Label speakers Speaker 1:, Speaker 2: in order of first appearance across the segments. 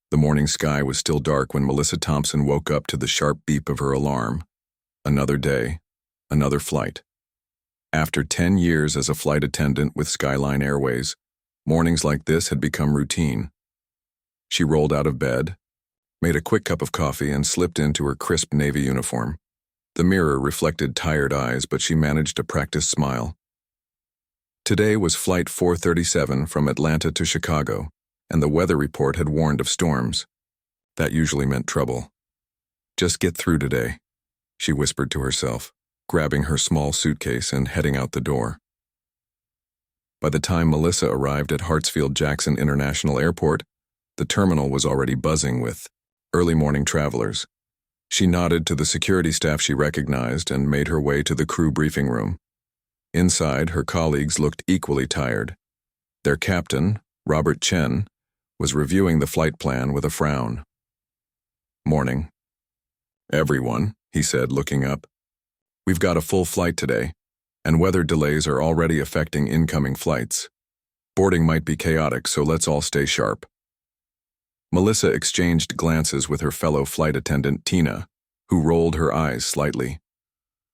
Speaker 1: The morning sky was still dark when Melissa Thompson woke up to the sharp beep of her alarm. Another day, another flight. After 10 years as a flight attendant with Skyline Airways, mornings like this had become routine. She rolled out of bed, made a quick cup of coffee, and slipped into her crisp navy uniform. The mirror reflected tired eyes, but she managed a practiced smile. Today was Flight 437 from Atlanta to Chicago, and the weather report had warned of storms. That usually meant trouble. Just get through today, she whispered to herself, grabbing her small suitcase and heading out the door. By the time Melissa arrived at Hartsfield-Jackson International Airport, the terminal was already buzzing with early morning travelers. She nodded to the security staff she recognized and made her way to the crew briefing room. Inside, her colleagues looked equally tired. Their captain, Robert Chen, was reviewing the flight plan with a frown. "Morning. Everyone," he said, looking up. "We've got a full flight today, and weather delays are already affecting incoming flights. Boarding might be chaotic, so let's all stay sharp." Melissa exchanged glances with her fellow flight attendant, Tina, who rolled her eyes slightly.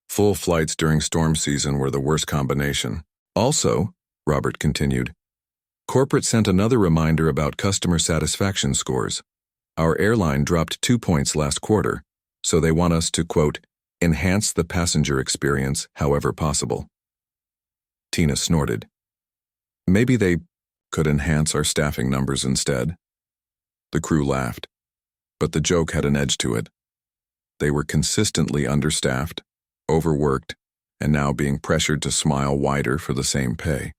Speaker 1: Full flights during storm season were the worst combination. "Also," Robert continued, "corporate sent another reminder about customer satisfaction scores. Our airline dropped 2 points last quarter, so they want us to, quote, enhance the passenger experience however possible." Tina snorted. "Maybe they could enhance our staffing numbers instead." The crew laughed, but the joke had an edge to it. They were consistently understaffed, overworked, and now being pressured to smile wider for the same pay.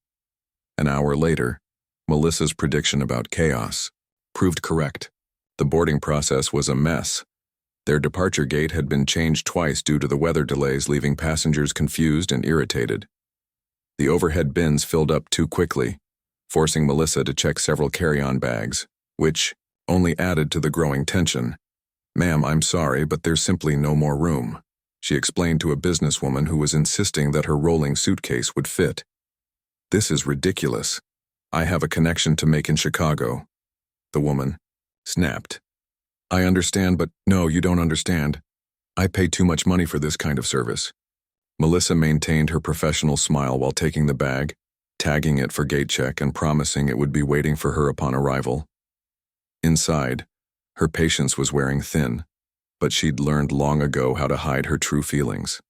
Speaker 1: An hour later, Melissa's prediction about chaos proved correct. The boarding process was a mess. Their departure gate had been changed twice due to the weather delays, leaving passengers confused and irritated. The overhead bins filled up too quickly, forcing Melissa to check several carry-on bags, which only added to the growing tension. "Ma'am, I'm sorry, but there's simply no more room," she explained to a businesswoman who was insisting that her rolling suitcase would fit. "This is ridiculous. I have a connection to make in Chicago," the woman snapped. "I understand, but no, you don't understand. I pay too much money for this kind of service." Melissa maintained her professional smile while taking the bag, tagging it for gate check and promising it would be waiting for her upon arrival. Inside, her patience was wearing thin, but she'd learned long ago how to hide her true feelings.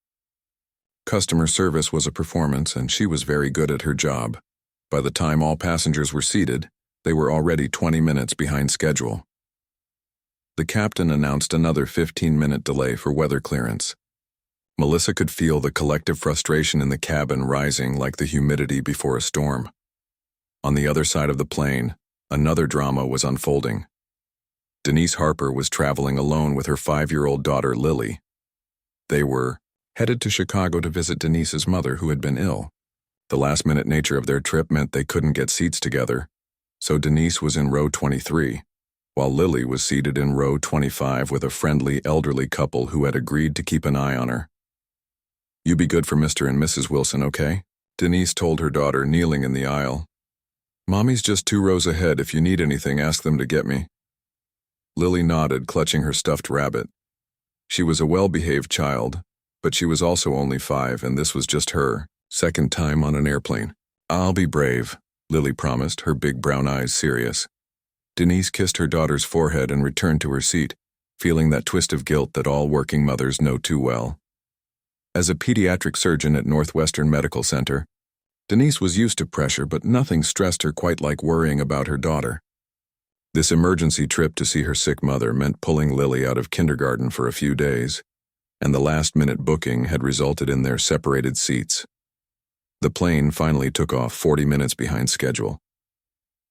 Speaker 1: Customer service was a performance, and she was very good at her job. By the time all passengers were seated, they were already 20 minutes behind schedule. The captain announced another 15-minute delay for weather clearance. Melissa could feel the collective frustration in the cabin rising like the humidity before a storm. On the other side of the plane, another drama was unfolding. Denise Harper was traveling alone with her 5-year-old daughter, Lily. They were headed to Chicago to visit Denise's mother, who had been ill. The last-minute nature of their trip meant they couldn't get seats together, so Denise was in row 23, while Lily was seated in row 25 with a friendly elderly couple who had agreed to keep an eye on her. "You be good for Mr. and Mrs. Wilson, okay?" Denise told her daughter, kneeling in the aisle. "Mommy's just 2 rows ahead. If you need anything, ask them to get me." Lily nodded, clutching her stuffed rabbit. She was a well-behaved child, but she was also only 5, and this was just her second time on an airplane. "I'll be brave," Lily promised, her big brown eyes serious. Denise kissed her daughter's forehead and returned to her seat, feeling that twist of guilt that all working mothers know too well. As a pediatric surgeon at Northwestern Medical Center, Denise was used to pressure, but nothing stressed her quite like worrying about her daughter. This emergency trip to see her sick mother meant pulling Lily out of kindergarten for a few days, and the last-minute booking had resulted in their separated seats. The plane finally took off 40 minutes behind schedule.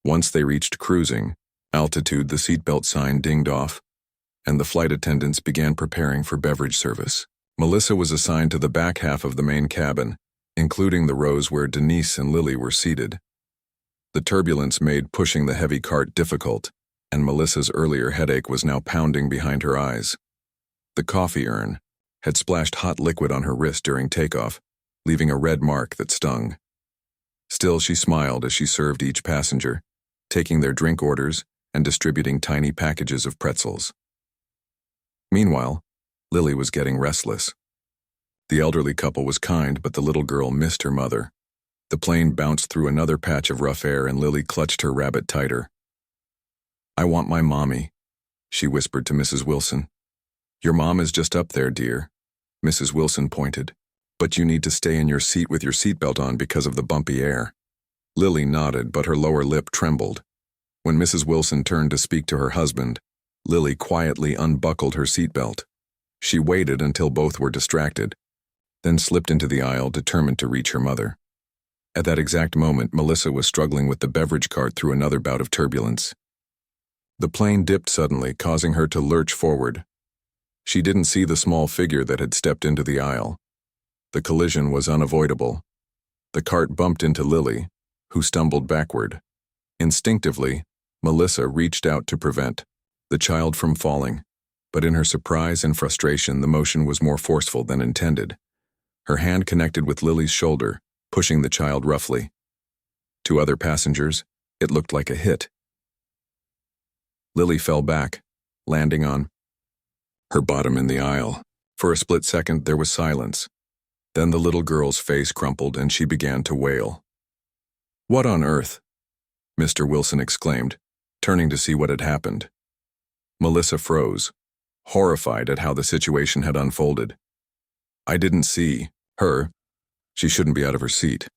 Speaker 1: Once they reached cruising altitude, the seatbelt sign dinged off, and the flight attendants began preparing for beverage service. Melissa was assigned to the back half of the main cabin, including the rows where Denise and Lily were seated. The turbulence made pushing the heavy cart difficult, and Melissa's earlier headache was now pounding behind her eyes. The coffee urn had splashed hot liquid on her wrist during takeoff, leaving a red mark that stung. Still, she smiled as she served each passenger, taking their drink orders and distributing tiny packages of pretzels. Meanwhile, Lily was getting restless. The elderly couple was kind, but the little girl missed her mother. The plane bounced through another patch of rough air and Lily clutched her rabbit tighter. "I want my mommy," she whispered to Mrs. Wilson. "Your mom is just up there, dear," Mrs. Wilson pointed. "But you need to stay in your seat with your seatbelt on because of the bumpy air." Lily nodded, but her lower lip trembled. When Mrs. Wilson turned to speak to her husband, Lily quietly unbuckled her seatbelt. She waited until both were distracted, then slipped into the aisle, determined to reach her mother. At that exact moment, Melissa was struggling with the beverage cart through another bout of turbulence. The plane dipped suddenly, causing her to lurch forward. She didn't see the small figure that had stepped into the aisle. The collision was unavoidable. The cart bumped into Lily, who stumbled backward. Instinctively, Melissa reached out to prevent the child from falling, but in her surprise and frustration, the motion was more forceful than intended. Her hand connected with Lily's shoulder, pushing the child roughly. To other passengers, it looked like a hit. Lily fell back, landing on her bottom in the aisle. For a split second, there was silence. Then the little girl's face crumpled and she began to wail. "What on earth?" Mr. Wilson exclaimed, turning to see what had happened. Melissa froze, horrified at how the situation had unfolded. "I didn't see her. She shouldn't be out of her seat."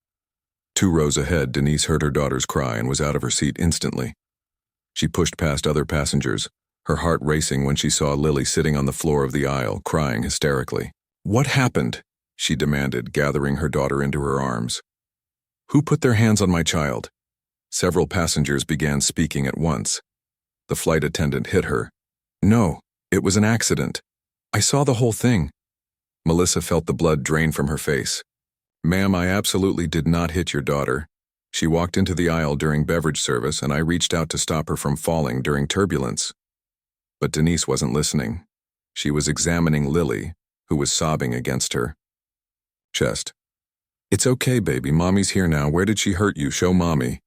Speaker 1: 2 rows ahead, Denise heard her daughter's cry and was out of her seat instantly. She pushed past other passengers, her heart racing when she saw Lily sitting on the floor of the aisle, crying hysterically. "What happened?" she demanded, gathering her daughter into her arms. "Who put their hands on my child?" Several passengers began speaking at once. The flight attendant hit her. "No, it was an accident. I saw the whole thing." Melissa felt the blood drain from her face. "Ma'am, I absolutely did not hit your daughter. She walked into the aisle during beverage service and I reached out to stop her from falling during turbulence." But Denise wasn't listening. She was examining Lily, who was sobbing against her chest. "It's okay, baby. Mommy's here now. Where did she hurt you? Show Mommy."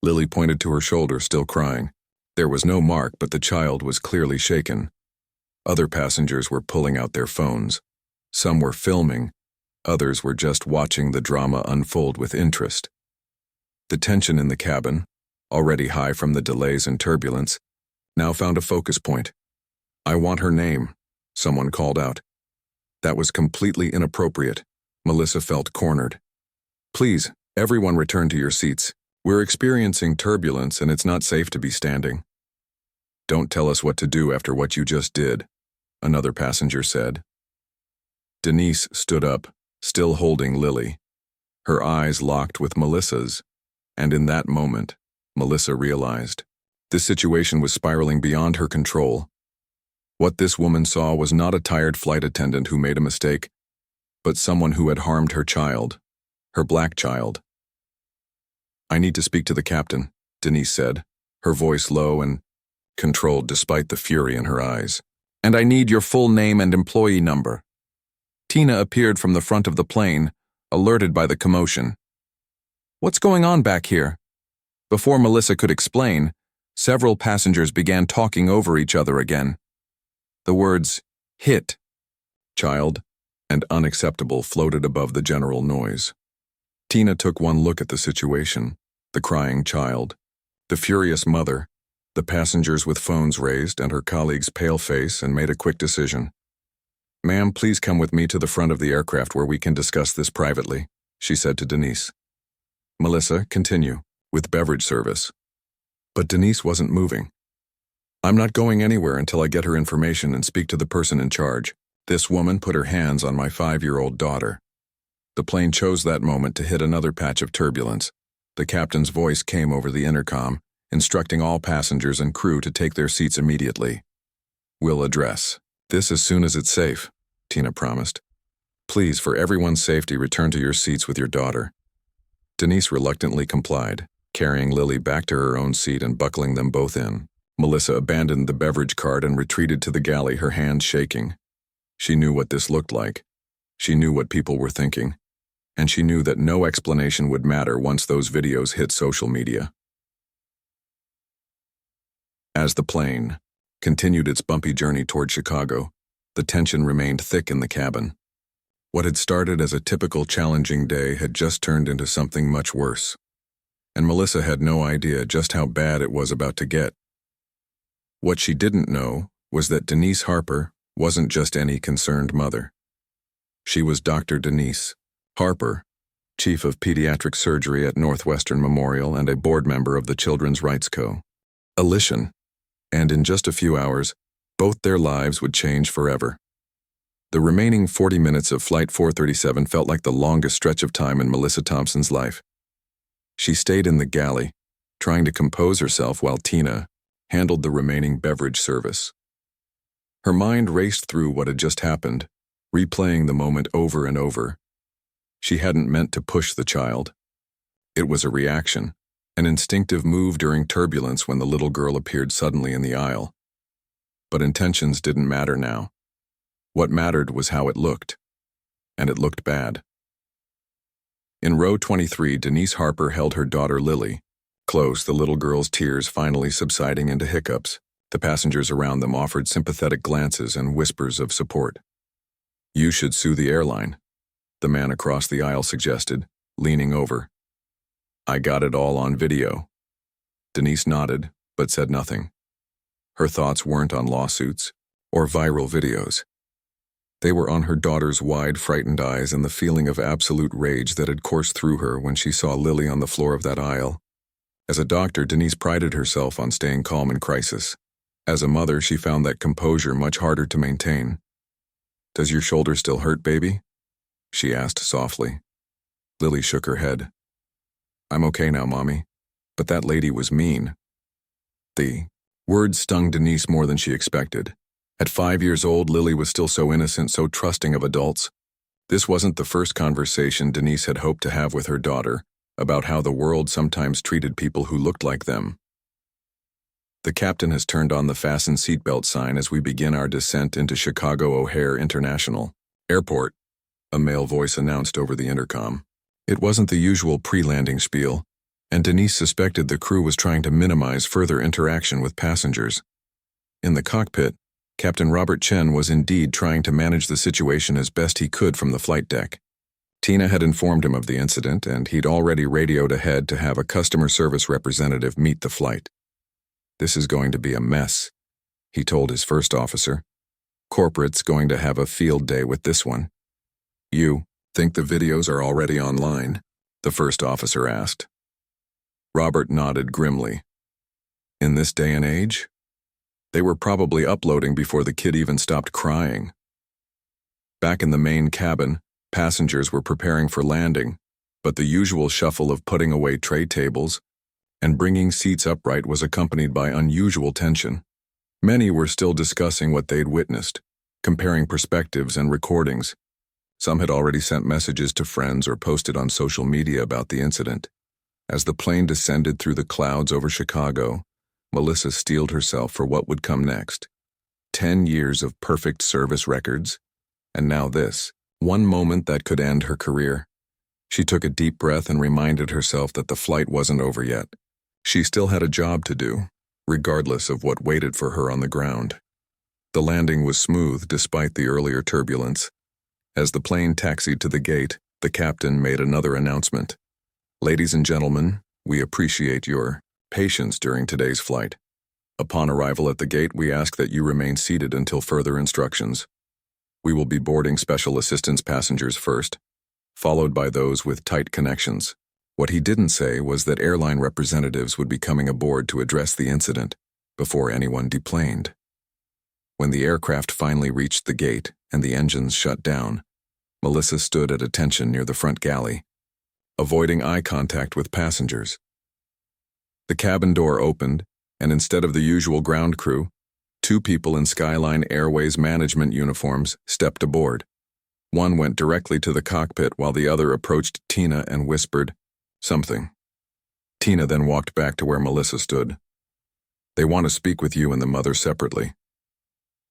Speaker 1: Lily pointed to her shoulder, still crying. There was no mark, but the child was clearly shaken. Other passengers were pulling out their phones. Some were filming. Others were just watching the drama unfold with interest. The tension in the cabin, already high from the delays and turbulence, now found a focus point. "I want her name," someone called out. That was completely inappropriate. Melissa felt cornered. "Please, everyone return to your seats. We're experiencing turbulence and it's not safe to be standing." "Don't tell us what to do after what you just did," another passenger said. Denise stood up, still holding Lily. Her eyes locked with Melissa's, and in that moment, Melissa realized this situation was spiraling beyond her control. What this woman saw was not a tired flight attendant who made a mistake, but someone who had harmed her child, her black child. "I need to speak to the captain," Denise said, her voice low and controlled despite the fury in her eyes. "And I need your full name and employee number." Tina appeared from the front of the plane, alerted by the commotion. "What's going on back here?" Before Melissa could explain, several passengers began talking over each other again. The words, "hit," "child," and "unacceptable" floated above the general noise. Tina took one look at the situation, the crying child, the furious mother, the passengers with phones raised, and her colleague's pale face, and made a quick decision. "Ma'am, please come with me to the front of the aircraft where we can discuss this privately," she said to Denise. "Melissa, continue with beverage service." But Denise wasn't moving. "I'm not going anywhere until I get her information and speak to the person in charge. This woman put her hands on my 5-year-old daughter." The plane chose that moment to hit another patch of turbulence. The captain's voice came over the intercom, instructing all passengers and crew to take their seats immediately. "We'll address this as soon as it's safe," Tina promised. "Please, for everyone's safety, return to your seats with your daughter." Denise reluctantly complied, carrying Lily back to her own seat and buckling them both in. Melissa abandoned the beverage cart and retreated to the galley, her hands shaking. She knew what this looked like. She knew what people were thinking. And she knew that no explanation would matter once those videos hit social media. As the plane continued its bumpy journey toward Chicago, the tension remained thick in the cabin. What had started as a typical challenging day had just turned into something much worse, and Melissa had no idea just how bad it was about to get. What she didn't know was that Denise Harper wasn't just any concerned mother. She was Dr. Denise Harper, Chief of Pediatric Surgery at Northwestern Memorial and a board member of the Children's Rights Coalition, and in just a few hours, both their lives would change forever. The remaining 40 minutes of Flight 437 felt like the longest stretch of time in Melissa Thompson's life. She stayed in the galley, trying to compose herself while Tina handled the remaining beverage service. Her mind raced through what had just happened, replaying the moment over and over. She hadn't meant to push the child. It was a reaction, an instinctive move during turbulence when the little girl appeared suddenly in the aisle. But intentions didn't matter now. What mattered was how it looked, and it looked bad. In row 23, Denise Harper held her daughter Lily close, the little girl's tears finally subsiding into hiccups. The passengers around them offered sympathetic glances and whispers of support. "You should sue the airline," the man across the aisle suggested, leaning over. "I got it all on video." Denise nodded, but said nothing. Her thoughts weren't on lawsuits or viral videos. They were on her daughter's wide, frightened eyes and the feeling of absolute rage that had coursed through her when she saw Lily on the floor of that aisle. As a doctor, Denise prided herself on staying calm in crisis. As a mother, she found that composure much harder to maintain. "Does your shoulder still hurt, baby?" she asked softly. Lily shook her head. "I'm okay now, Mommy, but that lady was mean." The words stung Denise more than she expected. At 5 years old, Lily was still so innocent, so trusting of adults. This wasn't the first conversation Denise had hoped to have with her daughter about how the world sometimes treated people who looked like them. "The captain has turned on the fasten seatbelt sign as we begin our descent into Chicago O'Hare International Airport," a male voice announced over the intercom. It wasn't the usual pre-landing spiel, and Denise suspected the crew was trying to minimize further interaction with passengers. In the cockpit, Captain Robert Chen was indeed trying to manage the situation as best he could from the flight deck. Tina had informed him of the incident, and he'd already radioed ahead to have a customer service representative meet the flight. "This is going to be a mess," he told his first officer. "Corporate's going to have a field day with this one." "You think the videos are already online?" the first officer asked. Robert nodded grimly. "In this day and age? They were probably uploading before the kid even stopped crying." Back in the main cabin, passengers were preparing for landing, but the usual shuffle of putting away tray tables and bringing seats upright was accompanied by unusual tension. Many were still discussing what they'd witnessed, comparing perspectives and recordings. Some had already sent messages to friends or posted on social media about the incident. As the plane descended through the clouds over Chicago, Melissa steeled herself for what would come next. 10 years of perfect service records, and now this, one moment that could end her career. She took a deep breath and reminded herself that the flight wasn't over yet. She still had a job to do, regardless of what waited for her on the ground. The landing was smooth despite the earlier turbulence. As the plane taxied to the gate, the captain made another announcement. "Ladies and gentlemen, we appreciate your patience during today's flight. Upon arrival at the gate, we ask that you remain seated until further instructions. We will be boarding special assistance passengers first, followed by those with tight connections." What he didn't say was that airline representatives would be coming aboard to address the incident before anyone deplaned. When the aircraft finally reached the gate and the engines shut down, Melissa stood at attention near the front galley, avoiding eye contact with passengers. The cabin door opened, and instead of the usual ground crew, 2 people in Skyline Airways management uniforms stepped aboard. One went directly to the cockpit while the other approached Tina and whispered something. Tina then walked back to where Melissa stood. "They want to speak with you and the mother separately,"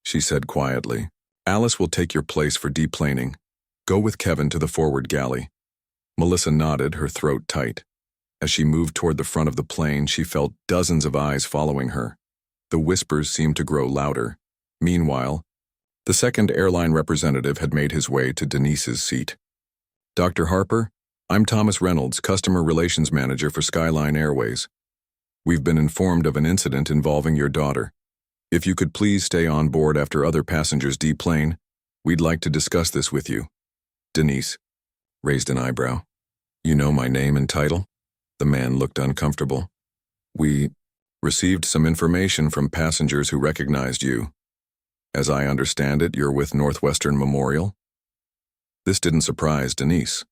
Speaker 1: she said quietly. "Alice will take your place for deplaning. Go with Kevin to the forward galley." Melissa nodded, her throat tight. As she moved toward the front of the plane, she felt dozens of eyes following her. The whispers seemed to grow louder. Meanwhile, the second airline representative had made his way to Denise's seat. "Dr. Harper, I'm Thomas Reynolds, Customer Relations Manager for Skyline Airways. We've been informed of an incident involving your daughter. If you could please stay on board after other passengers deplane, we'd like to discuss this with you." Denise raised an eyebrow. "You know my name and title?" The man looked uncomfortable. "We received some information from passengers who recognized you. As I understand it, you're with Northwestern Memorial?" This didn't surprise Denise.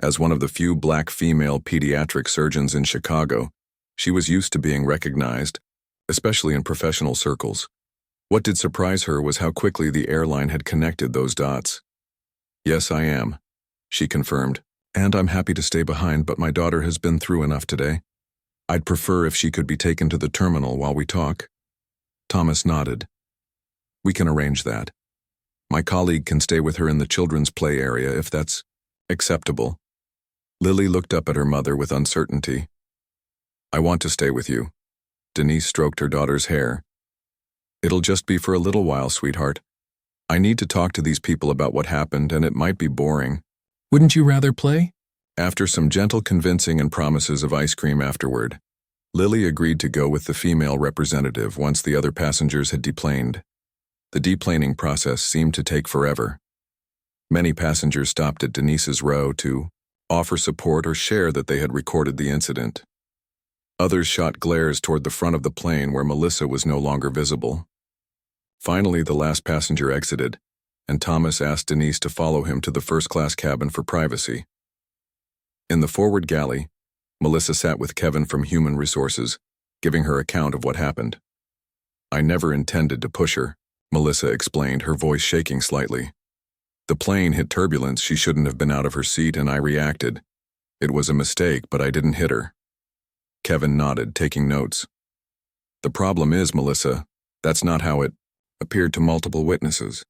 Speaker 1: As one of the few black female pediatric surgeons in Chicago, she was used to being recognized, especially in professional circles. What did surprise her was how quickly the airline had connected those dots. "Yes, I am," she confirmed, "and I'm happy to stay behind, but my daughter has been through enough today. I'd prefer if she could be taken to the terminal while we talk." Thomas nodded. "We can arrange that. My colleague can stay with her in the children's play area if that's acceptable." Lily looked up at her mother with uncertainty. "I want to stay with you." Denise stroked her daughter's hair. "It'll just be for a little while, sweetheart. I need to talk to these people about what happened, and it might be boring. Wouldn't you rather play?" After some gentle convincing and promises of ice cream afterward, Lily agreed to go with the female representative once the other passengers had deplaned. The deplaning process seemed to take forever. Many passengers stopped at Denise's row to offer support or share that they had recorded the incident. Others shot glares toward the front of the plane where Melissa was no longer visible. Finally, the last passenger exited, and Thomas asked Denise to follow him to the first-class cabin for privacy. In the forward galley, Melissa sat with Kevin from Human Resources, giving her account of what happened. "I never intended to push her," Melissa explained, her voice shaking slightly. "The plane hit turbulence, she shouldn't have been out of her seat, and I reacted. It was a mistake, but I didn't hit her." Kevin nodded, taking notes. "The problem is, Melissa, that's not how it appeared to multiple witnesses.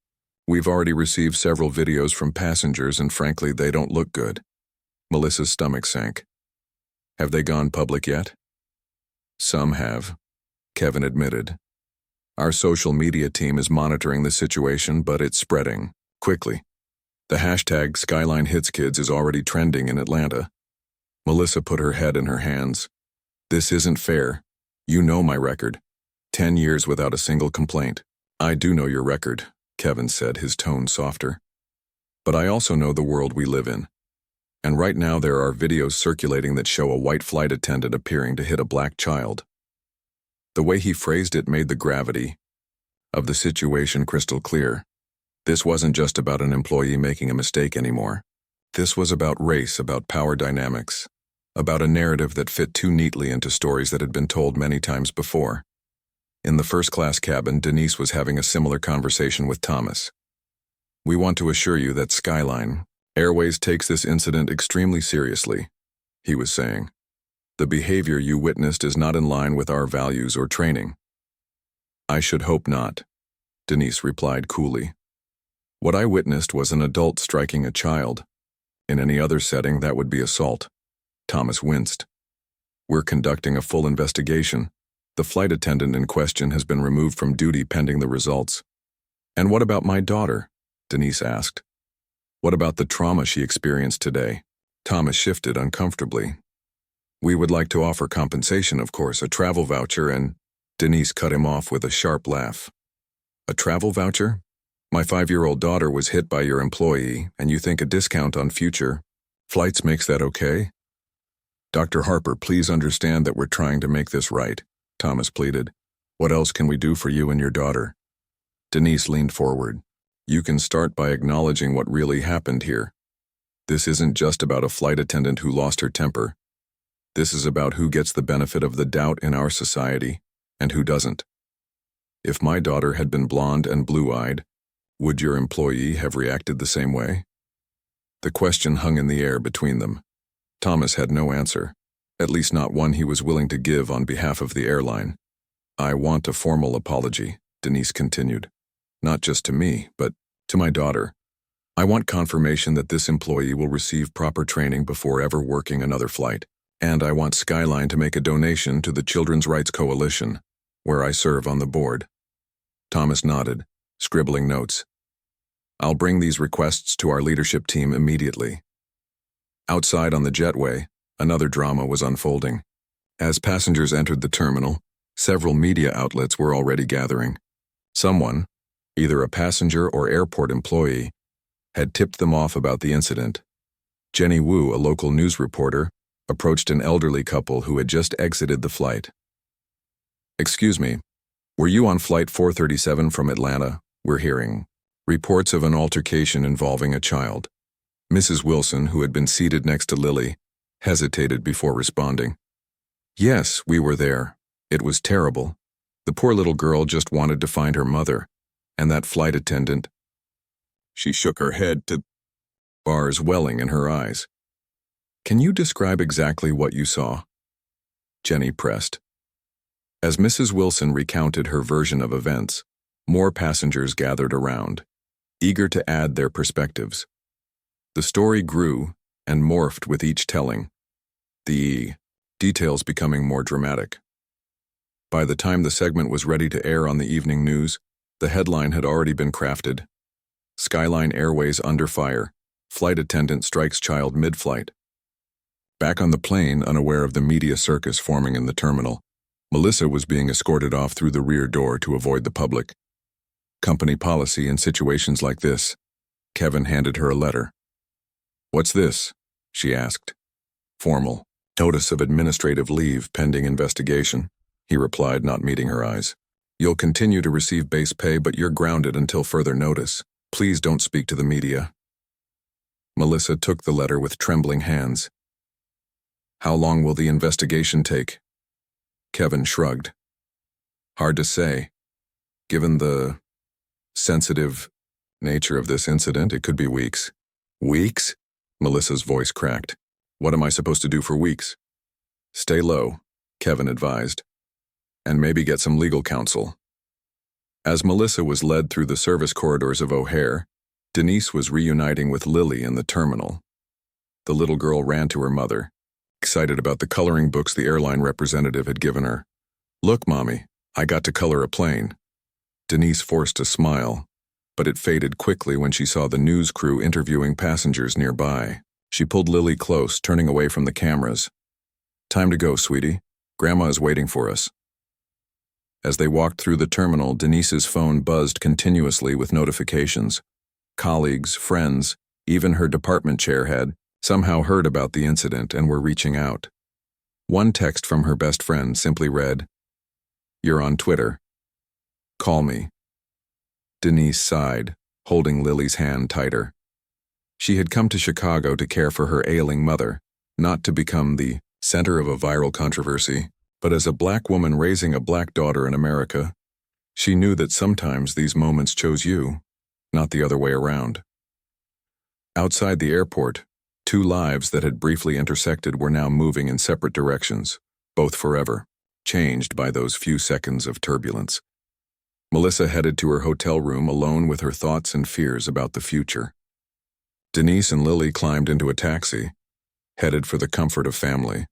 Speaker 1: We've already received several videos from passengers, and frankly, they don't look good." Melissa's stomach sank. "Have they gone public yet?" "Some have," Kevin admitted. "Our social media team is monitoring the situation, but it's spreading quickly. The hashtag #SkylineHitsKids is already trending in Atlanta." Melissa put her head in her hands. "This isn't fair. You know my record. 10 years without a single complaint." "I do know your record," Kevin said, his tone softer. "But I also know the world we live in. And right now there are videos circulating that show a white flight attendant appearing to hit a black child." The way he phrased it made the gravity of the situation crystal clear. This wasn't just about an employee making a mistake anymore. This was about race, about power dynamics, about a narrative that fit too neatly into stories that had been told many times before. In the first-class cabin, Denise was having a similar conversation with Thomas. "We want to assure you that Skyline Airways takes this incident extremely seriously," he was saying. "The behavior you witnessed is not in line with our values or training." "I should hope not," Denise replied coolly. "What I witnessed was an adult striking a child. In any other setting, that would be assault." Thomas winced. "We're conducting a full investigation. The flight attendant in question has been removed from duty pending the results." "And what about my daughter?" Denise asked. "What about the trauma she experienced today?" Thomas shifted uncomfortably. "We would like to offer compensation, of course, a travel voucher," and Denise cut him off with a sharp laugh. "A travel voucher? My 5-year-old daughter was hit by your employee, and you think a discount on future flights makes that okay?" "Dr. Harper, please understand that we're trying to make this right," Thomas pleaded. "What else can we do for you and your daughter?" Denise leaned forward. "You can start by acknowledging what really happened here. This isn't just about a flight attendant who lost her temper. This is about who gets the benefit of the doubt in our society and who doesn't. If my daughter had been blonde and blue-eyed, would your employee have reacted the same way?" The question hung in the air between them. Thomas had no answer, at least not one he was willing to give on behalf of the airline. "I want a formal apology," Denise continued. "Not just to me, but to my daughter. I want confirmation that this employee will receive proper training before ever working another flight. And I want Skyline to make a donation to the Children's Rights Coalition. where I serve on the board. Thomas nodded, scribbling notes. I'll bring these requests to our leadership team immediately. Outside on the jetway, another drama was unfolding. As passengers entered the terminal, several media outlets were already gathering. Someone, either a passenger or airport employee, had tipped them off about the incident. Jenny Wu, a local news reporter, approached an elderly couple who had just exited the flight. "Excuse me, were you on Flight 437 from Atlanta? We're hearing reports of an altercation involving a child." Mrs. Wilson, who had been seated next to Lily, hesitated before responding. "Yes, we were there. It was terrible. The poor little girl just wanted to find her mother, and that flight attendant." She shook her head to bars welling in her eyes. "Can you describe exactly what you saw?" Jenny pressed. As Mrs. Wilson recounted her version of events, more passengers gathered around, eager to add their perspectives. The story grew and morphed with each telling, the details becoming more dramatic. By the time the segment was ready to air on the evening news, the headline had already been crafted. Skyline Airways under fire. Flight attendant strikes child mid-flight. Back on the plane, unaware of the media circus forming in the terminal, Melissa was being escorted off through the rear door to avoid the public. Company policy in situations like this. Kevin handed her a letter. "What's this?" she asked. "Formal. Notice of administrative leave pending investigation," he replied, not meeting her eyes. "You'll continue to receive base pay, but you're grounded until further notice. Please don't speak to the media." Melissa took the letter with trembling hands. "How long will the investigation take?" Kevin shrugged. "Hard to say. Given the sensitive nature of this incident, it could be weeks." "Weeks?" Melissa's voice cracked. "What am I supposed to do for weeks?" "Stay low," Kevin advised, "and maybe get some legal counsel." As Melissa was led through the service corridors of O'Hare, Denise was reuniting with Lily in the terminal. The little girl ran to her mother, excited about the coloring books the airline representative had given her. "Look, Mommy, I got to color a plane." Denise forced a smile, but it faded quickly when she saw the news crew interviewing passengers nearby. She pulled Lily close, turning away from the cameras. "Time to go, sweetie. Grandma is waiting for us." As they walked through the terminal, Denise's phone buzzed continuously with notifications. Colleagues, friends, even her department chair had somehow heard about the incident and were reaching out. One text from her best friend simply read, "You're on Twitter. Call me." Denise sighed, holding Lily's hand tighter. She had come to Chicago to care for her ailing mother, not to become the center of a viral controversy, but as a black woman raising a black daughter in America, she knew that sometimes these moments chose you, not the other way around. Outside the airport, two lives that had briefly intersected were now moving in separate directions, both forever, changed by those few seconds of turbulence. Melissa headed to her hotel room alone with her thoughts and fears about the future. Denise and Lily climbed into a taxi, headed for the comfort of family.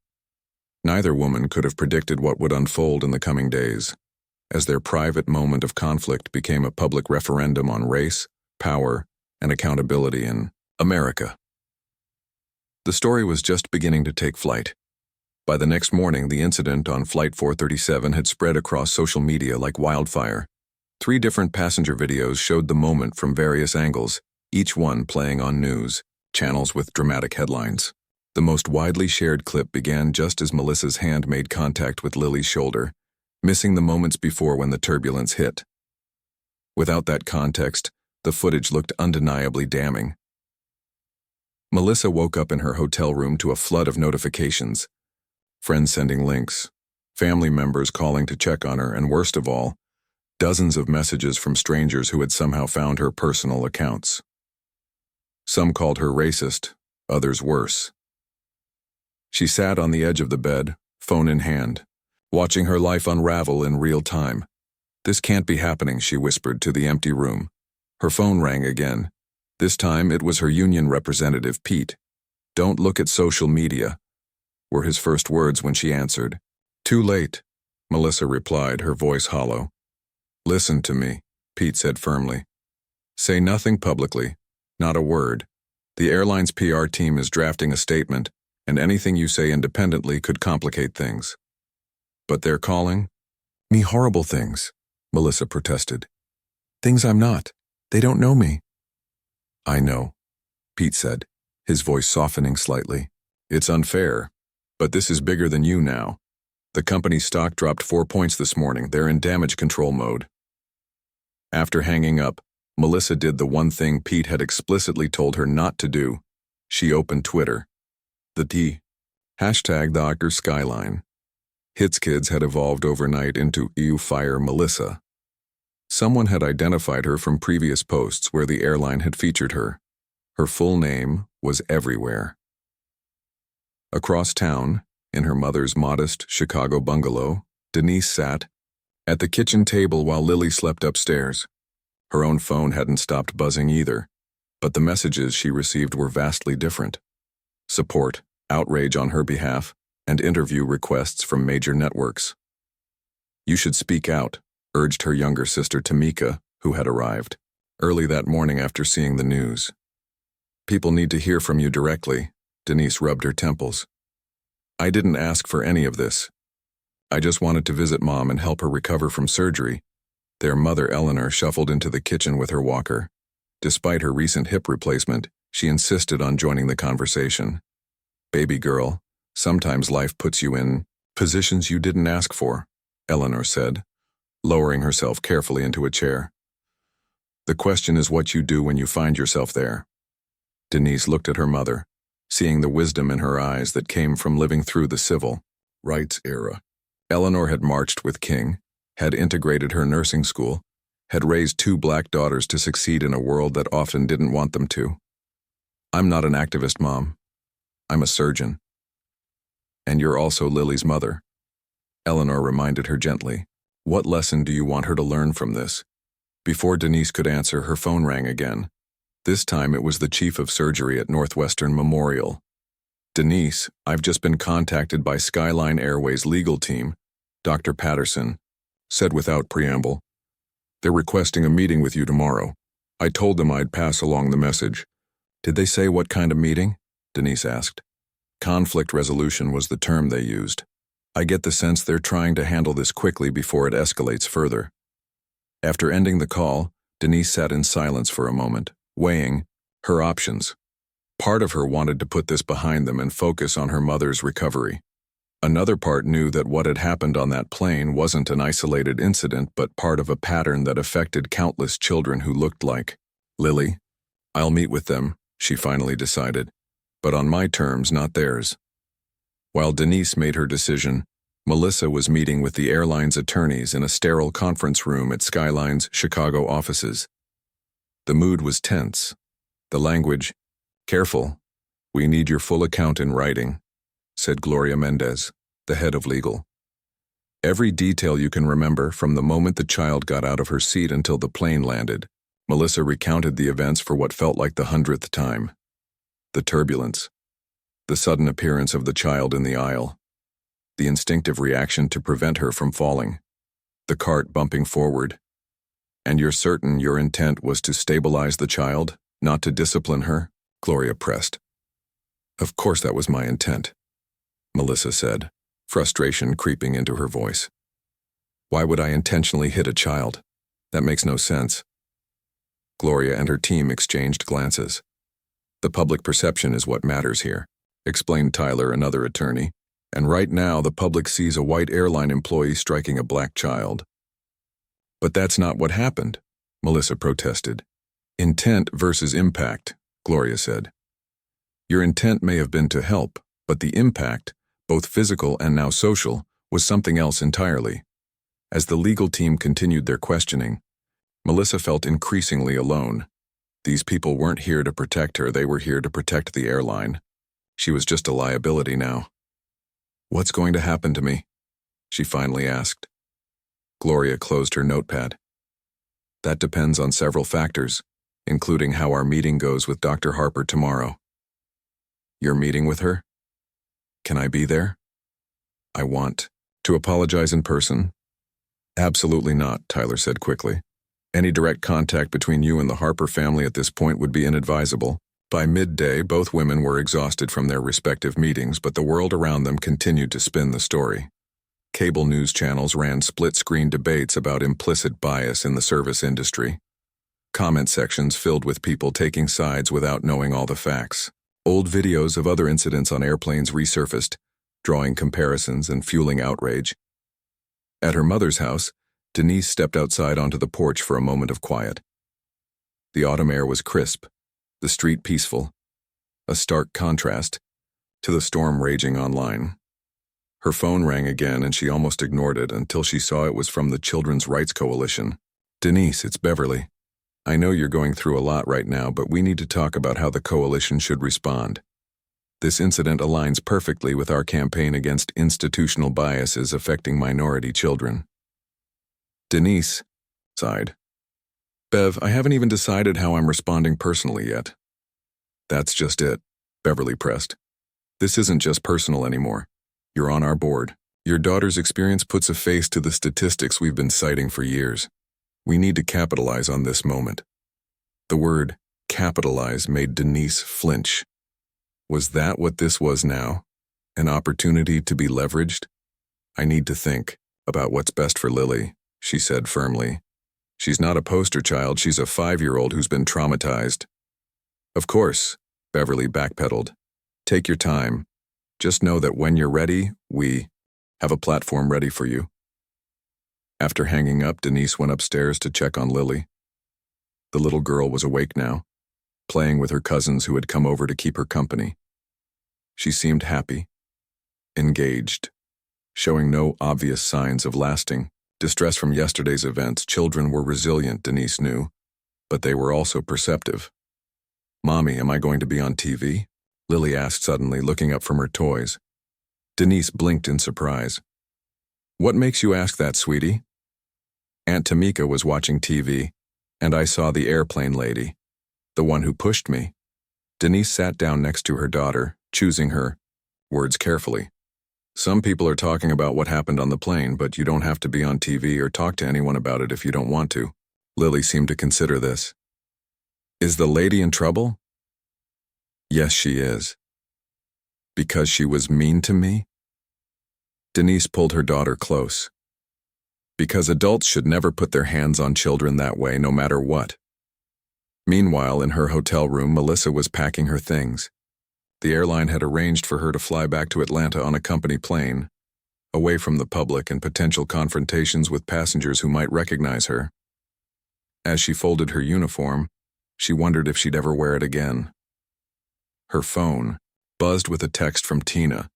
Speaker 1: Neither woman could have predicted what would unfold in the coming days, as their private moment of conflict became a public referendum on race, power, and accountability in America. The story was just beginning to take flight. By the next morning, the incident on Flight 437 had spread across social media like wildfire. 3 different passenger videos showed the moment from various angles, each one playing on news channels with dramatic headlines. The most widely shared clip began just as Melissa's hand made contact with Lily's shoulder, missing the moments before when the turbulence hit. Without that context, the footage looked undeniably damning. Melissa woke up in her hotel room to a flood of notifications. Friends sending links, family members calling to check on her, and worst of all, dozens of messages from strangers who had somehow found her personal accounts. Some called her racist, others worse. She sat on the edge of the bed, phone in hand, watching her life unravel in real time. "This can't be happening," she whispered to the empty room. Her phone rang again. This time it was her union representative, Pete. "Don't look at social media," were his first words when she answered. "Too late." Melissa replied, her voice hollow. Listen to me, Pete said firmly. Say nothing publicly, not a word. The airline's PR team is drafting a statement, and anything you say independently could complicate things. But they're calling me horrible things, Melissa protested. Things I'm not. They don't know me. I know, Pete said, his voice softening slightly. It's unfair, but this is bigger than you now. The company's stock dropped 4 points this morning. They're in damage control mode. After hanging up, Melissa did the one thing Pete had explicitly told her not to do. She opened Twitter. The #the Skyline. Hits Kids had evolved overnight into "You Fire Melissa." Someone had identified her from previous posts where the airline had featured her. Her full name was everywhere. Across town, in her mother's modest Chicago bungalow, Denise sat at the kitchen table while Lily slept upstairs. Her own phone hadn't stopped buzzing either, but the messages she received were vastly different. Support, outrage on her behalf, and interview requests from major networks. You should speak out, urged her younger sister Tamika, who had arrived early that morning after seeing the news. People need to hear from you directly, Denise rubbed her temples. I didn't ask for any of this. I just wanted to visit Mom and help her recover from surgery. Their mother Eleanor shuffled into the kitchen with her walker. Despite her recent hip replacement, she insisted on joining the conversation. Baby girl, sometimes life puts you in positions you didn't ask for, Eleanor said, lowering herself carefully into a chair. The question is what you do when you find yourself there. Denise looked at her mother, seeing the wisdom in her eyes that came from living through the civil rights era. Eleanor had marched with King, had integrated her nursing school, had raised 2 black daughters to succeed in a world that often didn't want them to. I'm not an activist, Mom. I'm a surgeon. And you're also Lily's mother. Eleanor reminded her gently. What lesson do you want her to learn from this? Before Denise could answer, her phone rang again. This time it was the chief of surgery at Northwestern Memorial. Denise, I've just been contacted by Skyline Airways legal team, Dr. Patterson said without preamble. They're requesting a meeting with you tomorrow. I told them I'd pass along the message. Did they say what kind of meeting? Denise asked. Conflict resolution was the term they used. I get the sense they're trying to handle this quickly before it escalates further. After ending the call, Denise sat in silence for a moment, weighing her options. Part of her wanted to put this behind them and focus on her mother's recovery. Another part knew that what had happened on that plane wasn't an isolated incident but part of a pattern that affected countless children who looked like Lily. I'll meet with them, she finally decided, but on my terms, not theirs. While Denise made her decision, Melissa was meeting with the airline's attorneys in a sterile conference room at Skyline's Chicago offices. The mood was tense. The language, careful, we need your full account in writing, said Gloria Mendez, the head of legal. Every detail you can remember from the moment the child got out of her seat until the plane landed. Melissa recounted the events for what felt like the 100th time. The turbulence, the sudden appearance of the child in the aisle, the instinctive reaction to prevent her from falling, the cart bumping forward. And you're certain your intent was to stabilize the child, not to discipline her? Gloria pressed. Of course that was my intent, Melissa said, frustration creeping into her voice. Why would I intentionally hit a child? That makes no sense. Gloria and her team exchanged glances. The public perception is what matters here, explained Tyler, another attorney, and right now the public sees a white airline employee striking a black child. But that's not what happened, Melissa protested. Intent versus impact, Gloria said. Your intent may have been to help, but the impact, both physical and now social, was something else entirely. As the legal team continued their questioning, Melissa felt increasingly alone. These people weren't here to protect her, they were here to protect the airline. She was just a liability now. What's going to happen to me? She finally asked. Gloria closed her notepad. That depends on several factors, including how our meeting goes with Dr. Harper tomorrow. Your meeting with her? Can I be there? I want To apologize in person? Absolutely not, Tyler said quickly. Any direct contact between you and the Harper family at this point would be inadvisable. By midday, both women were exhausted from their respective meetings, but the world around them continued to spin the story. Cable news channels ran split-screen debates about implicit bias in the service industry. Comment sections filled with people taking sides without knowing all the facts. Old videos of other incidents on airplanes resurfaced, drawing comparisons and fueling outrage. At her mother's house, Denise stepped outside onto the porch for a moment of quiet. The autumn air was crisp, the street peaceful, a stark contrast to the storm raging online. Her phone rang again and she almost ignored it until she saw it was from the Children's Rights Coalition. Denise, it's Beverly. I know you're going through a lot right now, but we need to talk about how the coalition should respond. This incident aligns perfectly with our campaign against institutional biases affecting minority children. Denise sighed. Bev, I haven't even decided how I'm responding personally yet. That's just it, Beverly pressed. This isn't just personal anymore. You're on our board. Your daughter's experience puts a face to the statistics we've been citing for years. We need to capitalize on this moment. The word capitalize made Denise flinch. Was that what this was now? An opportunity to be leveraged? I need to think about what's best for Lily, she said firmly. She's not a poster child, she's a 5-year-old who's been traumatized. Of course, Beverly backpedaled. Take your time. Just know that when you're ready, we have a platform ready for you. After hanging up, Denise went upstairs to check on Lily. The little girl was awake now, playing with her cousins who had come over to keep her company. She seemed happy, engaged, showing no obvious signs of lasting distress from yesterday's events. Children were resilient, Denise knew, but they were also perceptive. Mommy, am I going to be on TV? Lily asked suddenly, looking up from her toys. Denise blinked in surprise. What makes you ask that, sweetie? Aunt Tamika was watching TV, and I saw the airplane lady, the one who pushed me. Denise sat down next to her daughter, choosing her words carefully. Some people are talking about what happened on the plane, but you don't have to be on TV or talk to anyone about it if you don't want to. Lily seemed to consider this. Is the lady in trouble? Yes, she is. Because she was mean to me? Denise pulled her daughter close. Because adults should never put their hands on children that way, no matter what. Meanwhile, in her hotel room, Melissa was packing her things. The airline had arranged for her to fly back to Atlanta on a company plane, away from the public and potential confrontations with passengers who might recognize her. As she folded her uniform, she wondered if she'd ever wear it again. Her phone buzzed with a text from Tina.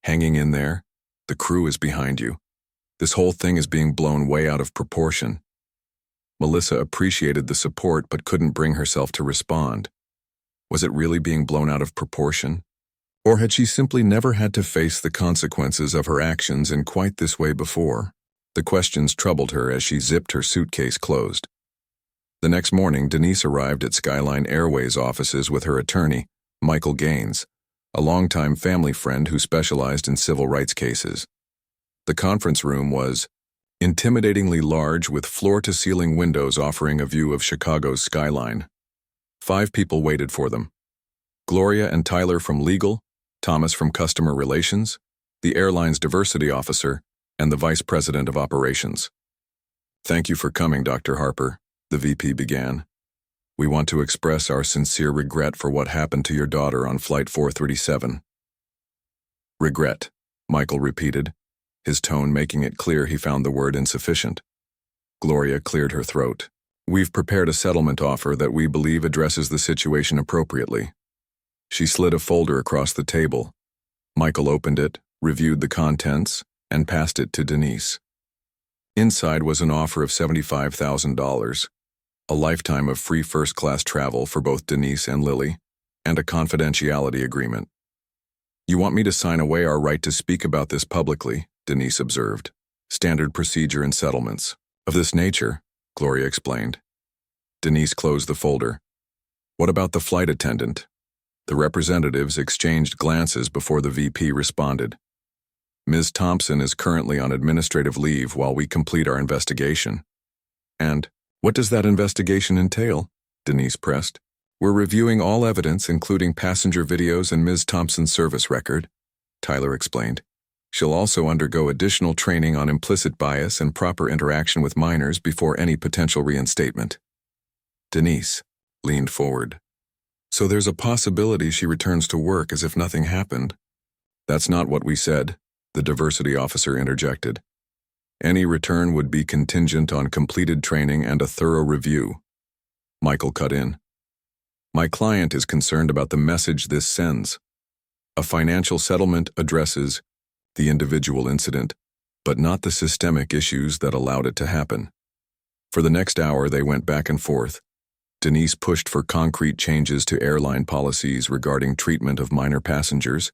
Speaker 1: Hanging in there, the crew is behind you. This whole thing is being blown way out of proportion. Melissa appreciated the support but couldn't bring herself to respond. Was it really being blown out of proportion? Or had she simply never had to face the consequences of her actions in quite this way before? The questions troubled her as she zipped her suitcase closed. The next morning, Denise arrived at Skyline Airways offices with her attorney, Michael Gaines, a longtime family friend who specialized in civil rights cases. The conference room was intimidatingly large with floor-to-ceiling windows offering a view of Chicago's skyline. 5 people waited for them. Gloria and Tyler from legal, Thomas from customer relations, the airline's diversity officer, and the vice president of operations. Thank you for coming, Dr. Harper, the VP began. We want to express our sincere regret for what happened to your daughter on Flight 437. Regret, Michael repeated, his tone making it clear he found the word insufficient. Gloria cleared her throat. We've prepared a settlement offer that we believe addresses the situation appropriately. She slid a folder across the table. Michael opened it, reviewed the contents, and passed it to Denise. Inside was an offer of $75,000, a lifetime of free first-class travel for both Denise and Lily, and a confidentiality agreement. You want me to sign away our right to speak about this publicly, Denise observed. Standard procedure in settlements of this nature, Gloria explained. Denise closed the folder. What about the flight attendant? The representatives exchanged glances before the VP responded. Ms. Thompson is currently on administrative leave while we complete our investigation. And what does that investigation entail? Denise pressed. We're reviewing all evidence, including passenger videos and Ms. Thompson's service record, Tyler explained. She'll also undergo additional training on implicit bias and proper interaction with minors before any potential reinstatement. Denise leaned forward. So there's a possibility she returns to work as if nothing happened. That's not what we said, the diversity officer interjected. Any return would be contingent on completed training and a thorough review. Michael cut in. My client is concerned about the message this sends. A financial settlement addresses the individual incident, but not the systemic issues that allowed it to happen. For the next hour, they went back and forth. Denise pushed for concrete changes to airline policies regarding treatment of minor passengers,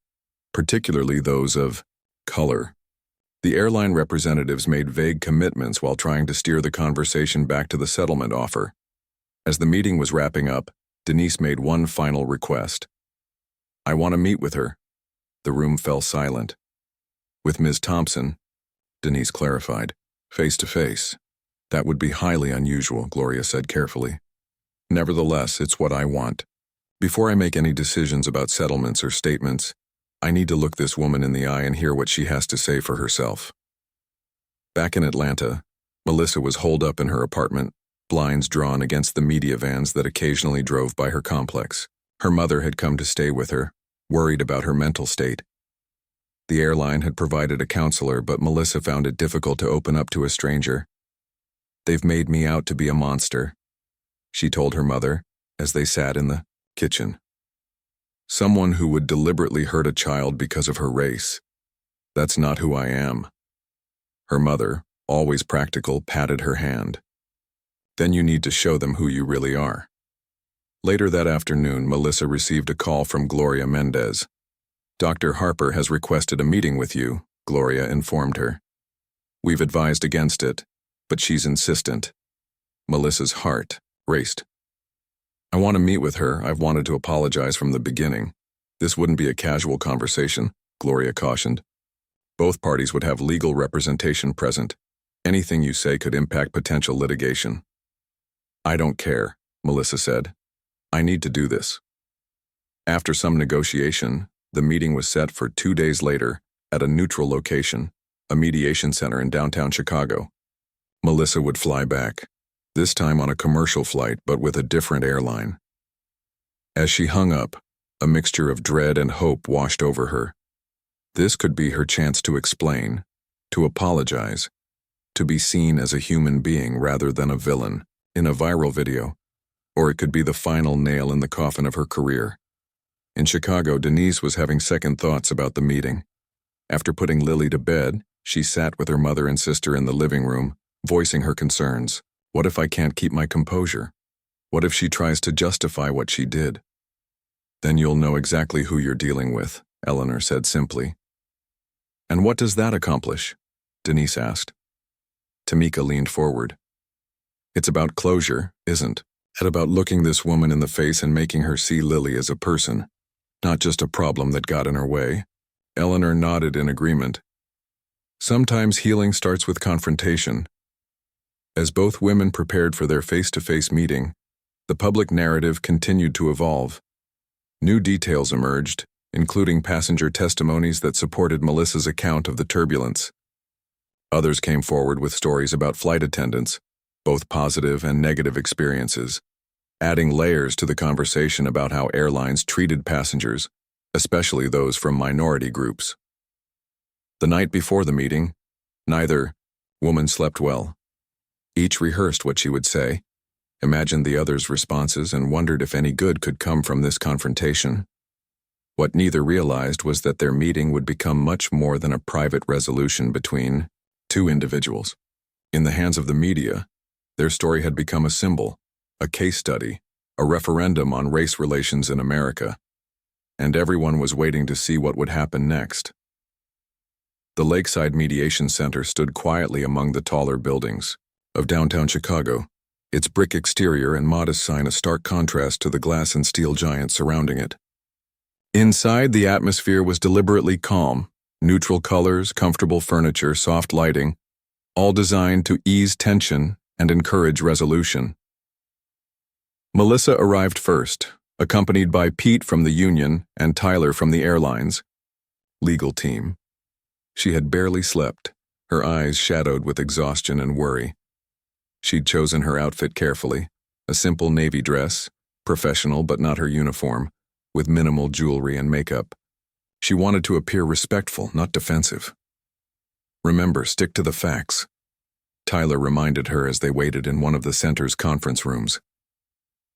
Speaker 1: particularly those of color. The airline representatives made vague commitments while trying to steer the conversation back to the settlement offer. As the meeting was wrapping up, Denise made one final request. I want to meet with her. The room fell silent. With Ms. Thompson, Denise clarified, face to face. That would be highly unusual, Gloria said carefully. Nevertheless, it's what I want. Before I make any decisions about settlements or statements, I need to look this woman in the eye and hear what she has to say for herself. Back in Atlanta, Melissa was holed up in her apartment, blinds drawn against the media vans that occasionally drove by her complex. Her mother had come to stay with her, worried about her mental state. The airline had provided a counselor, but Melissa found it difficult to open up to a stranger. They've made me out to be a monster, she told her mother as they sat in the kitchen. Someone who would deliberately hurt a child because of her race. That's not who I am. Her mother, always practical, patted her hand. Then you need to show them who you really are. Later that afternoon, Melissa received a call from Gloria Mendez. Dr. Harper has requested a meeting with you, Gloria informed her. We've advised against it, but she's insistent. Melissa's heart raced. I want to meet with her. I've wanted to apologize from the beginning. This wouldn't be a casual conversation, Gloria cautioned. Both parties would have legal representation present. Anything you say could impact potential litigation. I don't care, Melissa said. I need to do this. After some negotiation, the meeting was set for 2 days later at a neutral location, a mediation center in downtown Chicago. Melissa would fly back, this time on a commercial flight but with a different airline. As she hung up, a mixture of dread and hope washed over her. This could be her chance to explain, to apologize, to be seen as a human being rather than a villain in a viral video, or it could be the final nail in the coffin of her career. In Chicago, Denise was having second thoughts about the meeting. After putting Lily to bed, she sat with her mother and sister in the living room, voicing her concerns. What if I can't keep my composure? What if she tries to justify what she did? Then you'll know exactly who you're dealing with, Eleanor said simply. And what does that accomplish? Denise asked. Tamika leaned forward. It's about closure, isn't it? About looking this woman in the face and making her see Lily as a person, not just a problem that got in her way. Eleanor nodded in agreement. Sometimes healing starts with confrontation. As both women prepared for their face-to-face meeting, the public narrative continued to evolve. New details emerged, including passenger testimonies that supported Melissa's account of the turbulence. Others came forward with stories about flight attendants, both positive and negative experiences, adding layers to the conversation about how airlines treated passengers, especially those from minority groups. The night before the meeting, neither woman slept well. Each rehearsed what she would say, imagined the other's responses, and wondered if any good could come from this confrontation. What neither realized was that their meeting would become much more than a private resolution between two individuals. In the hands of the media, their story had become a symbol, a case study, a referendum on race relations in America, and everyone was waiting to see what would happen next. The Lakeside Mediation Center stood quietly among the taller buildings of downtown Chicago, its brick exterior and modest sign a stark contrast to the glass and steel giant surrounding it. Inside, the atmosphere was deliberately calm, Neutral colors, comfortable furniture, soft lighting, all designed to ease tension and encourage resolution. Melissa arrived first, accompanied by Pete from the union and Tyler from the airlines legal team. She had barely slept, her eyes shadowed with exhaustion and worry. She'd chosen her outfit carefully, a simple navy dress, professional but not her uniform, with minimal jewelry and makeup. She wanted to appear respectful, not defensive. "Remember, stick to the facts," Tyler reminded her as they waited in one of the center's conference rooms.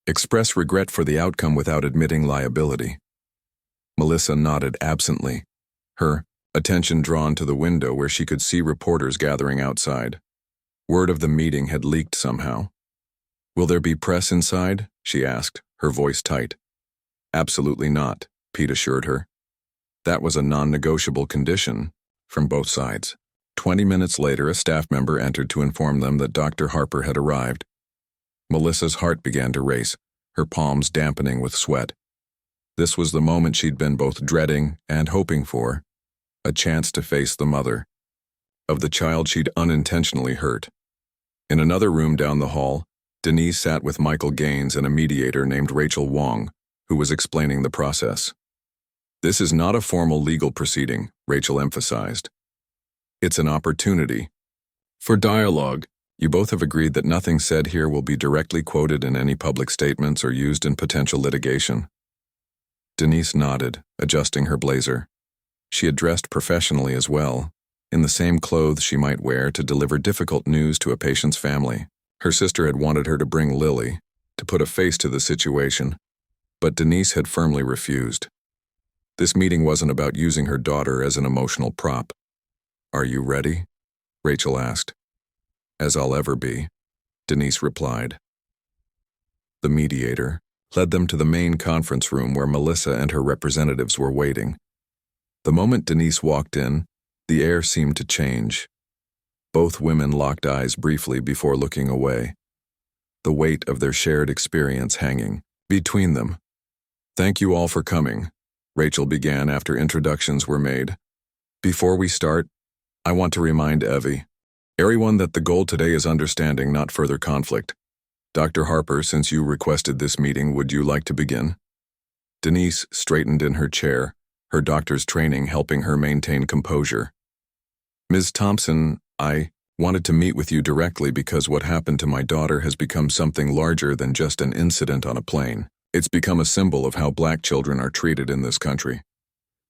Speaker 1: "Express regret for the outcome without admitting liability." Melissa nodded absently, her attention drawn to the window where she could see reporters gathering outside. Word of the meeting had leaked somehow. "Will there be press inside?" she asked, her voice tight. "Absolutely not," Pete assured her. That was a non-negotiable condition from both sides. 20 minutes later, a staff member entered to inform them that Dr. Harper had arrived. Melissa's heart began to race, her palms dampening with sweat. This was the moment she'd been both dreading and hoping for, a chance to face the mother of the child she'd unintentionally hurt. In another room down the hall, Denise sat with Michael Gaines and a mediator named Rachel Wong, who was explaining the process. "This is not a formal legal proceeding," Rachel emphasized. "It's an opportunity for dialogue. You both have agreed that nothing said here will be directly quoted in any public statements or used in potential litigation." Denise nodded, adjusting her blazer. She had dressed professionally as well, in the same clothes she might wear to deliver difficult news to a patient's family. Her sister had wanted her to bring Lily, to put a face to the situation, but Denise had firmly refused. This meeting wasn't about using her daughter as an emotional prop. "Are you ready?" Rachel asked. "As I'll ever be," Denise replied. The mediator led them to the main conference room where Melissa and her representatives were waiting. The moment Denise walked in, the air seemed to change. Both women locked eyes briefly before looking away, the weight of their shared experience hanging between them. "Thank you all for coming," Rachel began after introductions were made. "Before we start, I want to remind everyone that the goal today is understanding, not further conflict. Dr. Harper, since you requested this meeting, would you like to begin?" Denise straightened in her chair, her doctor's training helping her maintain composure. "Ms. Thompson, I wanted to meet with you directly because what happened to my daughter has become something larger than just an incident on a plane. It's become a symbol of how Black children are treated in this country.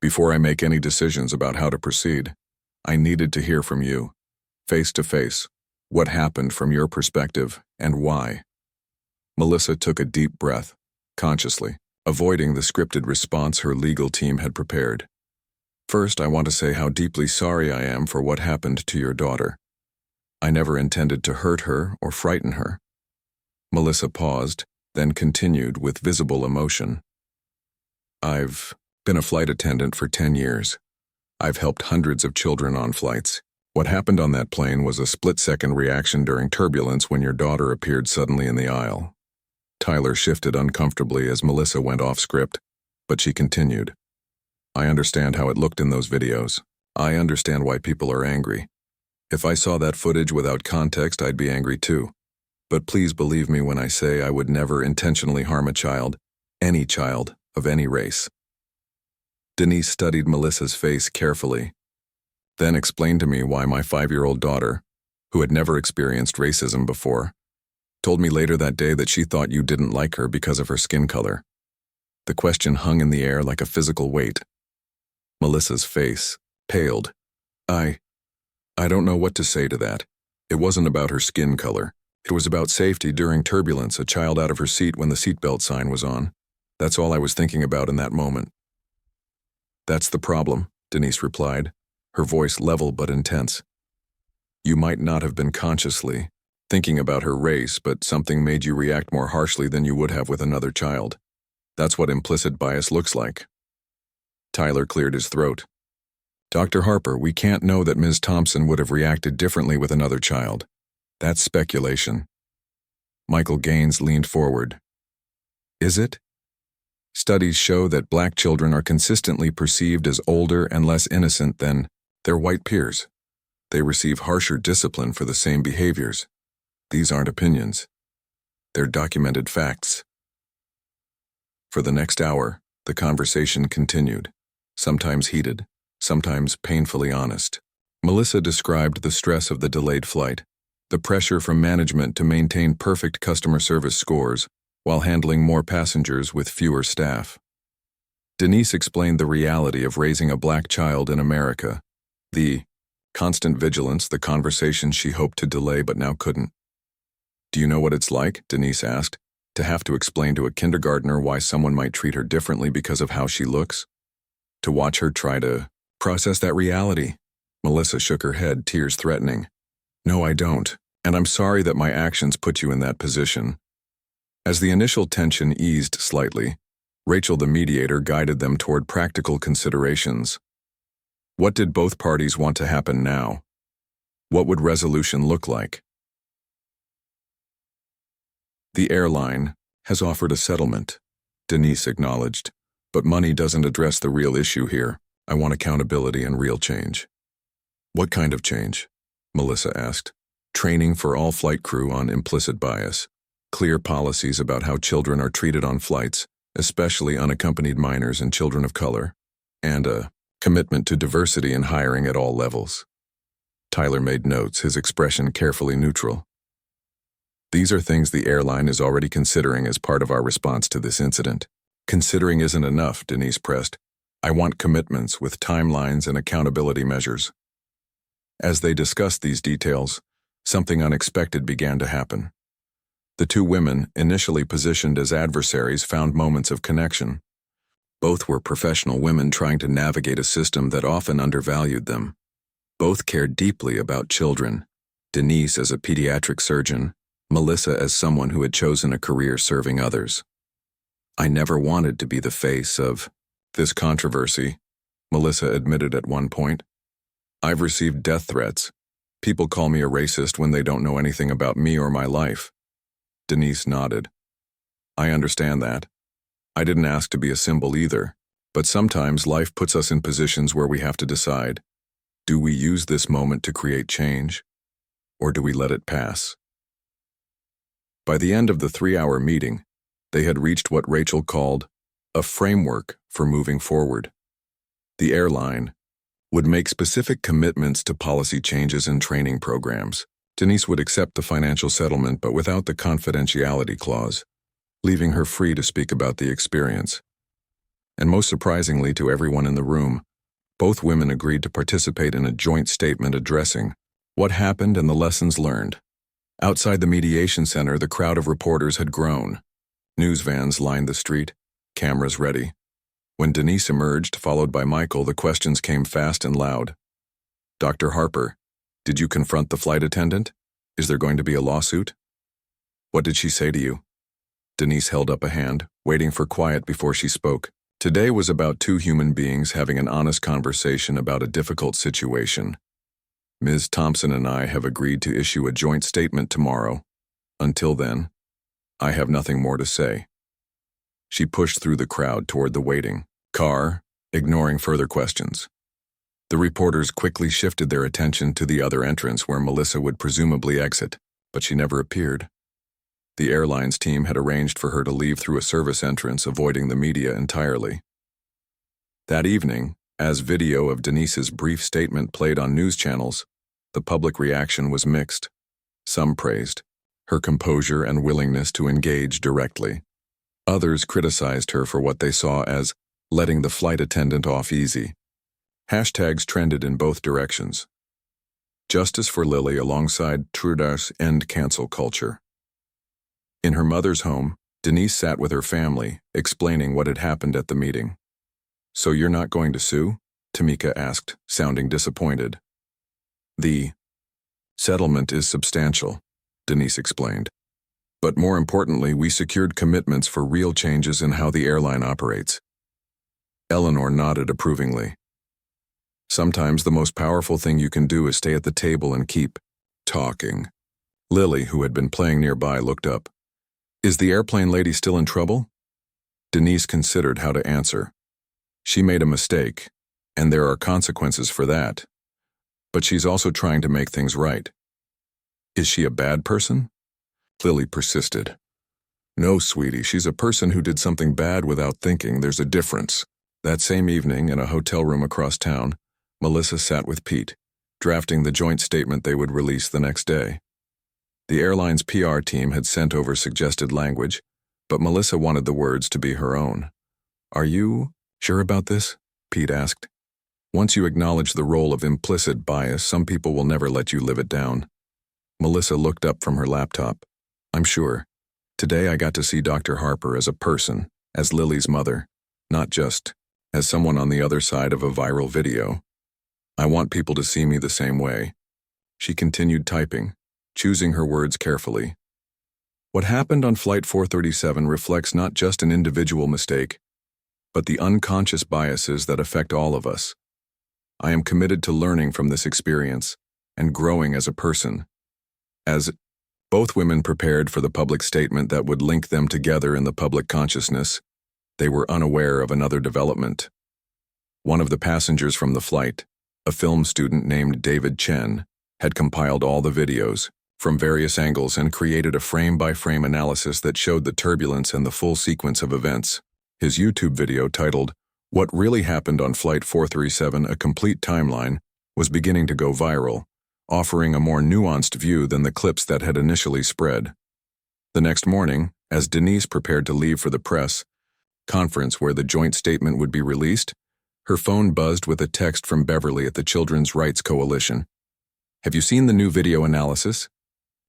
Speaker 1: Before I make any decisions about how to proceed, I needed to hear from you, face to face, what happened from your perspective and why." Melissa took a deep breath, consciously, avoiding the scripted response her legal team had prepared. "First, I want to say how deeply sorry I am for what happened to your daughter. I never intended to hurt her or frighten her." Melissa paused, then continued with visible emotion. "I've been a flight attendant for 10 years. I've helped hundreds of children on flights. What happened on that plane was a split-second reaction during turbulence when your daughter appeared suddenly in the aisle." Tyler shifted uncomfortably as Melissa went off script, but she continued. "I understand how it looked in those videos. I understand why people are angry. If I saw that footage without context, I'd be angry too. But please believe me when I say I would never intentionally harm a child, any child, of any race." Denise studied Melissa's face carefully, then explained to me why my 5-year-old daughter, who had never experienced racism before, told me later that day that she thought you didn't like her because of her skin color. The question hung in the air like a physical weight. Melissa's face paled. I don't know what to say to that. It wasn't about her skin color. It was about safety during turbulence, a child out of her seat when the seatbelt sign was on. That's all I was thinking about in that moment." "That's the problem," Denise replied, her voice level but intense. "You might not have been consciously thinking about her race, but something made you react more harshly than you would have with another child. That's what implicit bias looks like." Tyler cleared his throat. "Dr. Harper, we can't know that Ms. Thompson would have reacted differently with another child. That's speculation." Michael Gaines leaned forward. "Is it?" Studies show that black children are consistently perceived as older and less innocent than their white peers. They receive harsher discipline for the same behaviors. These aren't opinions. They're documented facts. For the next hour, the conversation continued, sometimes heated, sometimes painfully honest. Melissa described the stress of the delayed flight, the pressure from management to maintain perfect customer service scores while handling more passengers with fewer staff. Denise explained the reality of raising a black child in America, the constant vigilance, the conversations she hoped to delay but now couldn't. "Do you know what it's like?" Denise asked, "to have to explain to a kindergartner why someone might treat her differently because of how she looks? To watch her try to process that reality?" Melissa shook her head, tears threatening. "No, I don't, and I'm sorry that my actions put you in that position." As the initial tension eased slightly, Rachel, the mediator, guided them toward practical considerations. What did both parties want to happen now? What would resolution look like? "The airline has offered a settlement," Denise acknowledged, "but money doesn't address the real issue here. I want accountability and real change." "What kind of change?" Melissa asked. "Training for all flight crew on implicit bias, clear policies about how children are treated on flights, especially unaccompanied minors and children of color, and a commitment to diversity in hiring at all levels." Tyler made notes, his expression carefully neutral. "These are things the airline is already considering as part of our response to this incident." "Considering isn't enough," Denise pressed. "I want commitments with timelines and accountability measures." As they discussed these details, something unexpected began to happen. The two women, initially positioned as adversaries, found moments of connection. Both were professional women trying to navigate a system that often undervalued them. Both cared deeply about children, Denise as a pediatric surgeon, Melissa as someone who had chosen a career serving others. "I never wanted to be the face of this controversy," Melissa admitted at one point. "I've received death threats. People call me a racist when they don't know anything about me or my life." Denise nodded. "I understand that. I didn't ask to be a symbol either, but sometimes life puts us in positions where we have to decide, do we use this moment to create change, or do we let it pass?" By the end of the 3-hour meeting, they had reached what Rachel called a framework for moving forward. The airline would make specific commitments to policy changes and training programs. Denise would accept the financial settlement but without the confidentiality clause, leaving her free to speak about the experience. And most surprisingly to everyone in the room, both women agreed to participate in a joint statement addressing what happened and the lessons learned. Outside the mediation center, the crowd of reporters had grown. News vans lined the street, cameras ready. When Denise emerged, followed by Michael, the questions came fast and loud. "Dr. Harper, did you confront the flight attendant? Is there going to be a lawsuit? What did she say to you?" Denise held up a hand, waiting for quiet before she spoke. Today was about two human beings having an honest conversation about a difficult situation. "Ms. Thompson and I have agreed to issue a joint statement tomorrow. Until then, I have nothing more to say." She pushed through the crowd toward the waiting car, ignoring further questions. The reporters quickly shifted their attention to the other entrance where Melissa would presumably exit, but she never appeared. The airline's team had arranged for her to leave through a service entrance, avoiding the media entirely. That evening, as video of Denise's brief statement played on news channels, the public reaction was mixed. Some praised her composure and willingness to engage directly. Others criticized her for what they saw as letting the flight attendant off easy. Hashtags trended in both directions. Justice for Lily alongside Trudeau's End Cancel Culture. In her mother's home, Denise sat with her family, explaining what had happened at the meeting. "So you're not going to sue?" Tamika asked, sounding disappointed. "The settlement is substantial," Denise explained. "But more importantly, we secured commitments for real changes in how the airline operates." Eleanor nodded approvingly. "Sometimes the most powerful thing you can do is stay at the table and keep talking." Lily, who had been playing nearby, looked up. "Is the airplane lady still in trouble?" Denise considered how to answer. She made a mistake, and there are consequences for that. But she's also trying to make things right. Is she a bad person? Lily persisted. No, sweetie, she's a person who did something bad without thinking. There's a difference. That same evening, in a hotel room across town, Melissa sat with Pete, drafting the joint statement they would release the next day. The airline's PR team had sent over suggested language, but Melissa wanted the words to be her own. Are you sure about this? Pete asked. Once you acknowledge the role of implicit bias, some people will never let you live it down. Melissa looked up from her laptop. I'm sure. Today I got to see Dr. Harper as a person, as Lily's mother, not just as someone on the other side of a viral video. I want people to see me the same way. She continued typing, choosing her words carefully. What happened on Flight 437 reflects not just an individual mistake, but the unconscious biases that affect all of us. I am committed to learning from this experience and growing as a person. As both women prepared for the public statement that would link them together in the public consciousness, they were unaware of another development. One of the passengers from the flight, a film student named David Chen, had compiled all the videos from various angles and created a frame-by-frame analysis that showed the turbulence and the full sequence of events. His YouTube video titled, What Really Happened on Flight 437, A Complete Timeline, was beginning to go viral, offering a more nuanced view than the clips that had initially spread. The next morning, as Denise prepared to leave for the press conference where the joint statement would be released, her phone buzzed with a text from Beverly at the Children's Rights Coalition. Have you seen the new video analysis?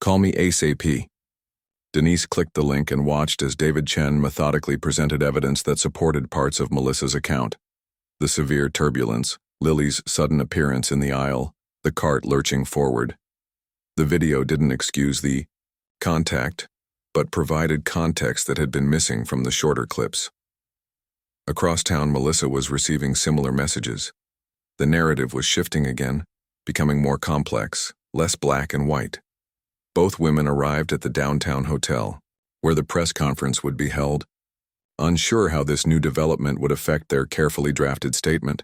Speaker 1: Call me ASAP. Denise clicked the link and watched as David Chen methodically presented evidence that supported parts of Melissa's account. The severe turbulence, Lily's sudden appearance in the aisle, the cart lurching forward. The video didn't excuse the contact, but provided context that had been missing from the shorter clips. Across town, Melissa was receiving similar messages. The narrative was shifting again, becoming more complex, less black and white. Both women arrived at the downtown hotel, where the press conference would be held, unsure how this new development would affect their carefully drafted statement.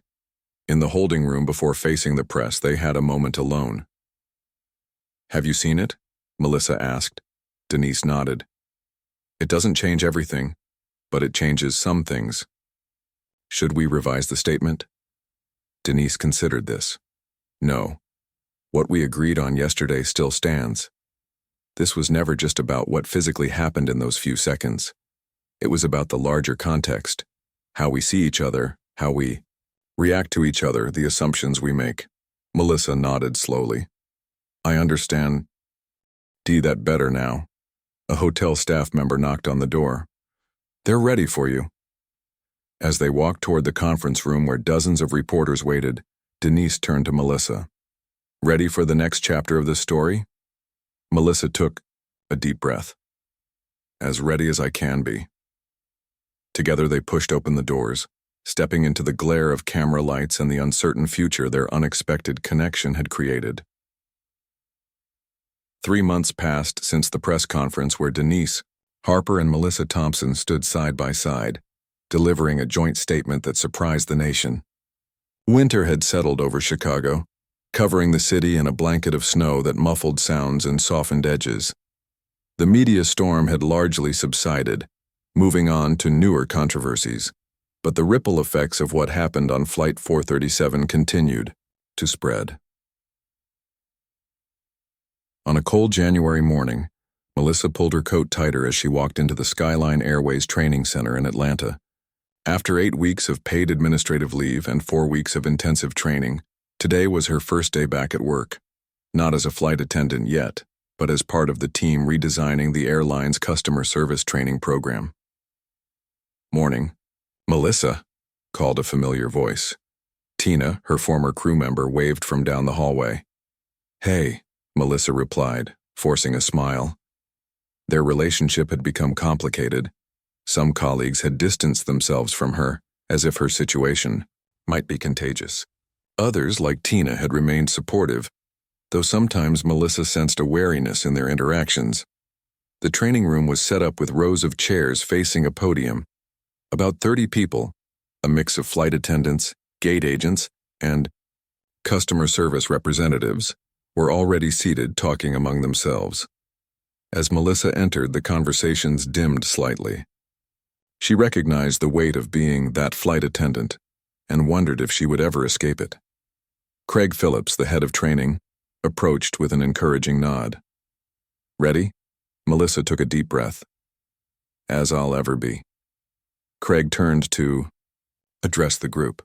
Speaker 1: In the holding room before facing the press, they had a moment alone. Have you seen it? Melissa asked. Denise nodded. It doesn't change everything, but it changes some things. Should we revise the statement? Denise considered this. No. What we agreed on yesterday still stands. This was never just about what physically happened in those few seconds. It was about the larger context, how we see each other, how we react to each other, the assumptions we make. Melissa nodded slowly. I understand. That better now. A hotel staff member knocked on the door. They're ready for you. As they walked toward the conference room where dozens of reporters waited, Denise turned to Melissa. Ready for the next chapter of this story? Melissa took a deep breath. As ready as I can be. Together they pushed open the doors, stepping into the glare of camera lights and the uncertain future their unexpected connection had created. 3 months passed since the press conference where Denise, Harper, and Melissa Thompson stood side by side, delivering a joint statement that surprised the nation. Winter had settled over Chicago, covering the city in a blanket of snow that muffled sounds and softened edges. The media storm had largely subsided, moving on to newer controversies, but the ripple effects of what happened on Flight 437 continued to spread. On a cold January morning, Melissa pulled her coat tighter as she walked into the Skyline Airways Training Center in Atlanta. After 8 weeks of paid administrative leave and 4 weeks of intensive training, today was her first day back at work, not as a flight attendant yet, but as part of the team redesigning the airline's customer service training program. Morning. Melissa, called a familiar voice. Tina, her former crew member, waved from down the hallway. Hey, Melissa replied, forcing a smile. Their relationship had become complicated. Some colleagues had distanced themselves from her, as if her situation might be contagious. Others, like Tina, had remained supportive, though sometimes Melissa sensed a wariness in their interactions. The training room was set up with rows of chairs facing a podium, About 30 people, a mix of flight attendants, gate agents, and customer service representatives, were already seated talking among themselves. As Melissa entered, the conversations dimmed slightly. She recognized the weight of being that flight attendant and wondered if she would ever escape it. Craig Phillips, the head of training, approached with an encouraging nod. "Ready?" Melissa took a deep breath. "As I'll ever be." Craig turned to address the group.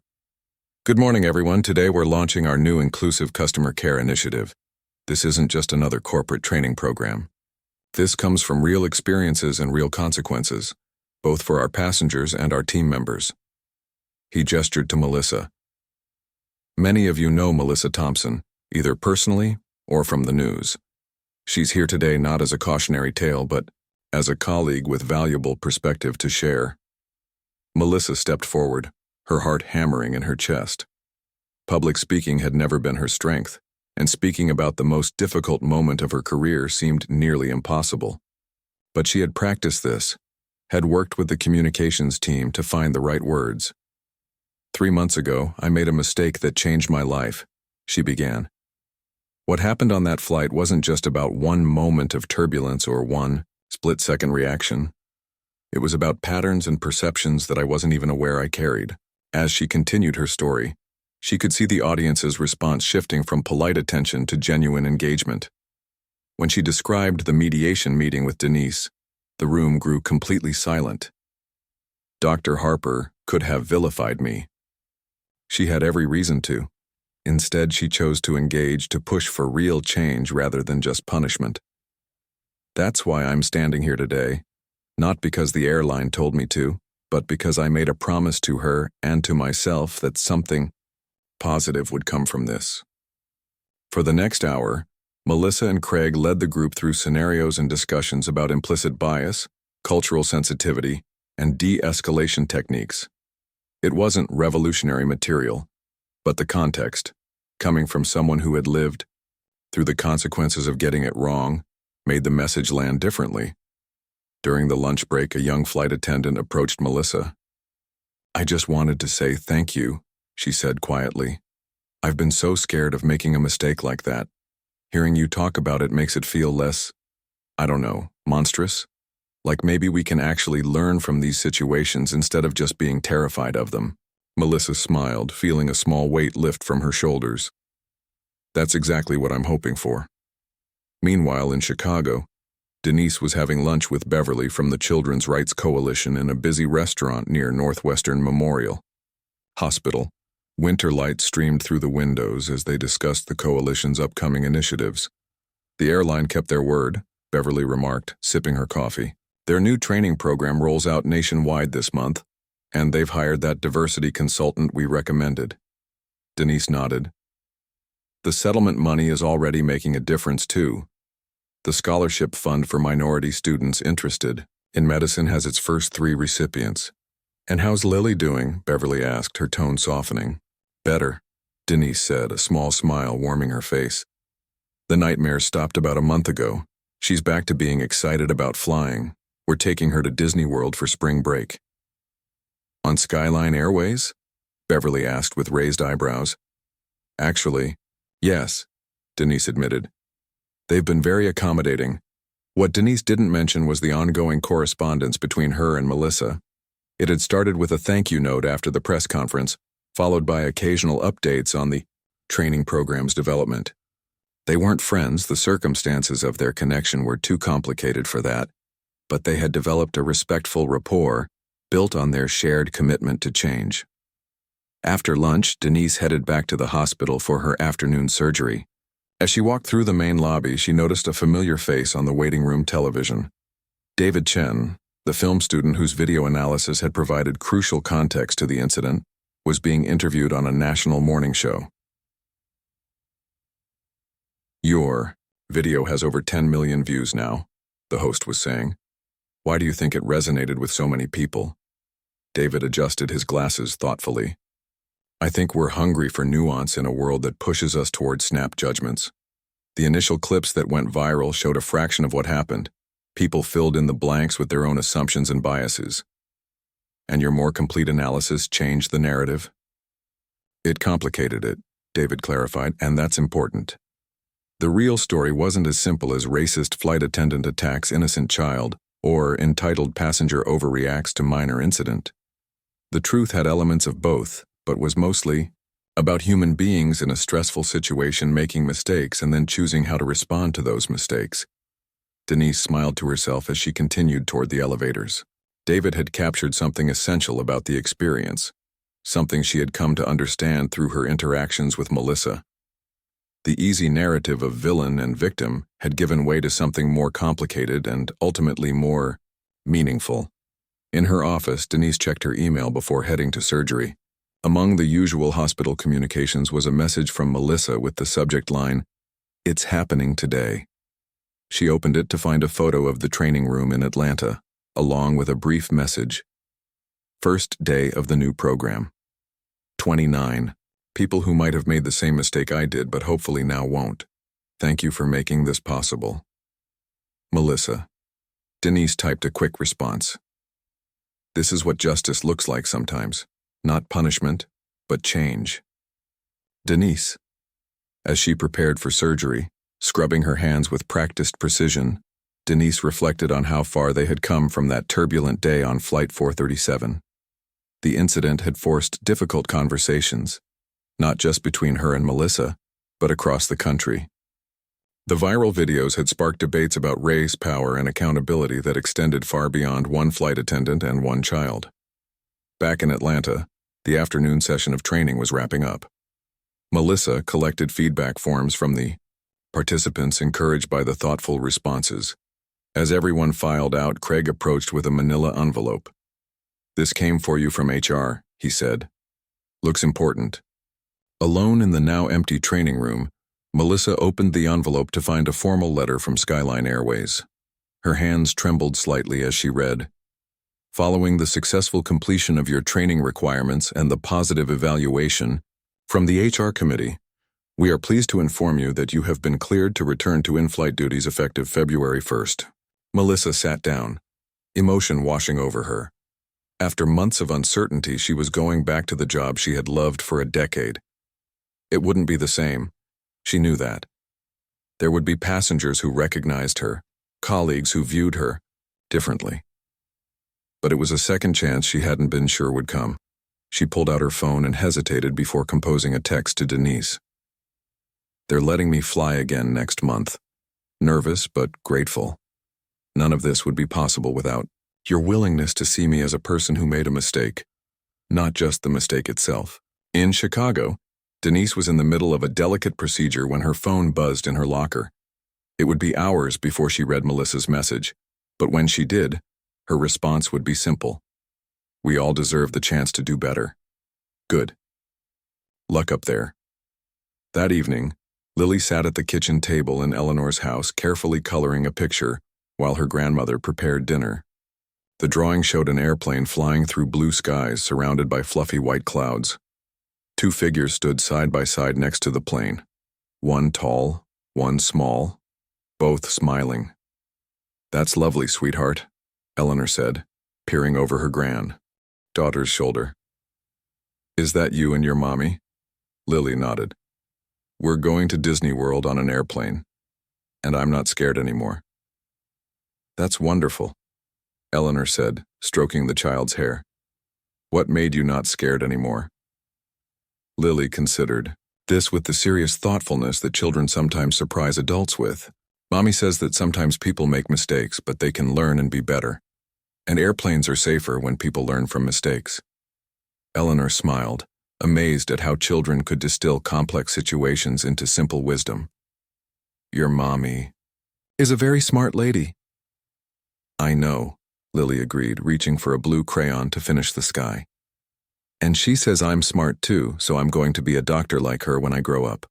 Speaker 1: "Good morning, everyone. Today we're launching our new inclusive customer care initiative. This isn't just another corporate training program. This comes from real experiences and real consequences, both for our passengers and our team members." He gestured to Melissa. Many of you know Melissa Thompson, either personally or from the news. She's here today not as a cautionary tale, but as a colleague with valuable perspective to share. Melissa stepped forward, her heart hammering in her chest. Public speaking had never been her strength, and speaking about the most difficult moment of her career seemed nearly impossible. But she had practiced this, had worked with the communications team to find the right words. "3 months ago, I made a mistake that changed my life," she began. "What happened on that flight wasn't just about one moment of turbulence or one split-second reaction. It was about patterns and perceptions that I wasn't even aware I carried." As she continued her story, she could see the audience's response shifting from polite attention to genuine engagement. When she described the mediation meeting with Denise, the room grew completely silent. Dr. Harper could have vilified me. She had every reason to. Instead, she chose to engage, to push for real change rather than just punishment. That's why I'm standing here today, not because the airline told me to, but because I made a promise to her and to myself that something positive would come from this. For the next hour, Melissa and Craig led the group through scenarios and discussions about implicit bias, cultural sensitivity, and de-escalation techniques. It wasn't revolutionary material, but the context, coming from someone who had lived through the consequences of getting it wrong, made the message land differently. During the lunch break, a young flight attendant approached Melissa. "I just wanted to say thank you," she said quietly. "I've been so scared of making a mistake like that. Hearing you talk about it makes it feel less, I don't know, monstrous? Like maybe we can actually learn from these situations instead of just being terrified of them." Melissa smiled, feeling a small weight lift from her shoulders. "That's exactly what I'm hoping for." Meanwhile, in Chicago, Denise was having lunch with Beverly from the Children's Rights Coalition in a busy restaurant near Northwestern Memorial Hospital. Winter light streamed through the windows as they discussed the coalition's upcoming initiatives. "The airline kept their word," Beverly remarked, sipping her coffee. "Their new training program rolls out nationwide this month, and they've hired that diversity consultant we recommended." Denise nodded. "The settlement money is already making a difference too. The scholarship fund for minority students interested in medicine has its first 3 recipients." "And how's Lily doing?" Beverly asked, her tone softening. "Better," Denise said, a small smile warming her face. "The nightmare stopped about a month ago. She's back to being excited about flying. We're taking her to Disney World for spring break." "On Skyline Airways?" Beverly asked with raised eyebrows. "Actually, yes," Denise admitted. "They've been very accommodating." What Denise didn't mention was the ongoing correspondence between her and Melissa. It had started with a thank you note after the press conference, followed by occasional updates on the training program's development. They weren't friends, the circumstances of their connection were too complicated for that, but they had developed a respectful rapport built on their shared commitment to change. After lunch, Denise headed back to the hospital for her afternoon surgery. As she walked through the main lobby, she noticed a familiar face on the waiting room television. David Chen, the film student whose video analysis had provided crucial context to the incident, was being interviewed on a national morning show. "Your video has over 10 million views now," the host was saying. "Why do you think it resonated with so many people?" David adjusted his glasses thoughtfully. "I think we're hungry for nuance in a world that pushes us toward snap judgments. The initial clips that went viral showed a fraction of what happened. People filled in the blanks with their own assumptions and biases. And your more complete analysis changed the narrative? It complicated it, David clarified, and that's important. The real story wasn't as simple as racist flight attendant attacks innocent child or entitled passenger overreacts to minor incident. The truth had elements of both, but was mostly about human beings in a stressful situation making mistakes and then choosing how to respond to those mistakes. Denise smiled to herself as she continued toward the elevators. David had captured something essential about the experience, something she had come to understand through her interactions with Melissa. The easy narrative of villain and victim had given way to something more complicated and ultimately more meaningful. In her office, Denise checked her email before heading to surgery. Among the usual hospital communications was a message from Melissa with the subject line, "It's happening today." She opened it to find a photo of the training room in Atlanta, along with a brief message. First day of the new program. 29. People who might have made the same mistake I did but hopefully now won't. Thank you for making this possible. Melissa. Denise typed a quick response. This is what justice looks like sometimes. Not punishment, but change. Denise. As she prepared for surgery, scrubbing her hands with practiced precision, Denise reflected on how far they had come from that turbulent day on Flight 437. The incident had forced difficult conversations, not just between her and Melissa, but across the country. The viral videos had sparked debates about race, power, and accountability that extended far beyond one flight attendant and one child. Back in Atlanta, the afternoon session of training was wrapping up. Melissa collected feedback forms from the participants, encouraged by the thoughtful responses. As everyone filed out, Craig approached with a manila envelope. This came for you from HR, he said. Looks important. Alone in the now empty training room, Melissa opened the envelope to find a formal letter from Skyline Airways. Her hands trembled slightly as she read, "Following the successful completion of your training requirements and the positive evaluation from the HR committee, we are pleased to inform you that you have been cleared to return to in-flight duties effective February 1st. Melissa sat down, emotion washing over her. After months of uncertainty, she was going back to the job she had loved for a decade. It wouldn't be the same. She knew that. There would be passengers who recognized her, colleagues who viewed her differently. But it was a second chance she hadn't been sure would come. She pulled out her phone and hesitated before composing a text to Denise. They're letting me fly again next month. Nervous but grateful. None of this would be possible without your willingness to see me as a person who made a mistake, not just the mistake itself. In Chicago, Denise was in the middle of a delicate procedure when her phone buzzed in her locker. It would be hours before she read Melissa's message, but when she did, her response would be simple. We all deserve the chance to do better. Good. Luck up there. That evening, Lily sat at the kitchen table in Eleanor's house, carefully coloring a picture while her grandmother prepared dinner. The drawing showed an airplane flying through blue skies surrounded by fluffy white clouds. Two figures stood side by side next to the plane, one tall, one small, both smiling. That's lovely, sweetheart, Eleanor said, peering over her granddaughter's shoulder. Is that you and your mommy? Lily nodded. We're going to Disney World on an airplane, and I'm not scared anymore. That's wonderful, Eleanor said, stroking the child's hair. What made you not scared anymore? Lily considered, this with the serious thoughtfulness that children sometimes surprise adults with. Mommy says that sometimes people make mistakes, but they can learn and be better. And airplanes are safer when people learn from mistakes. Eleanor smiled, amazed at how children could distill complex situations into simple wisdom. Your mommy is a very smart lady. I know, Lily agreed, reaching for a blue crayon to finish the sky. And she says I'm smart too, so I'm going to be a doctor like her when I grow up.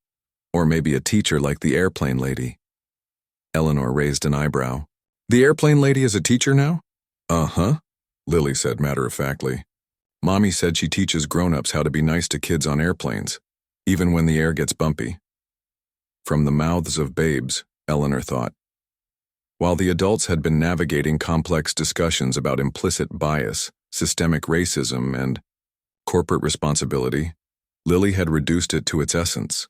Speaker 1: Or maybe a teacher like the airplane lady. Eleanor raised an eyebrow. The airplane lady is a teacher now? Uh-huh, Lily said matter-of-factly. Mommy said she teaches grown-ups how to be nice to kids on airplanes, even when the air gets bumpy. From the mouths of babes, Eleanor thought. While the adults had been navigating complex discussions about implicit bias, systemic racism, and corporate responsibility, Lily had reduced it to its essence,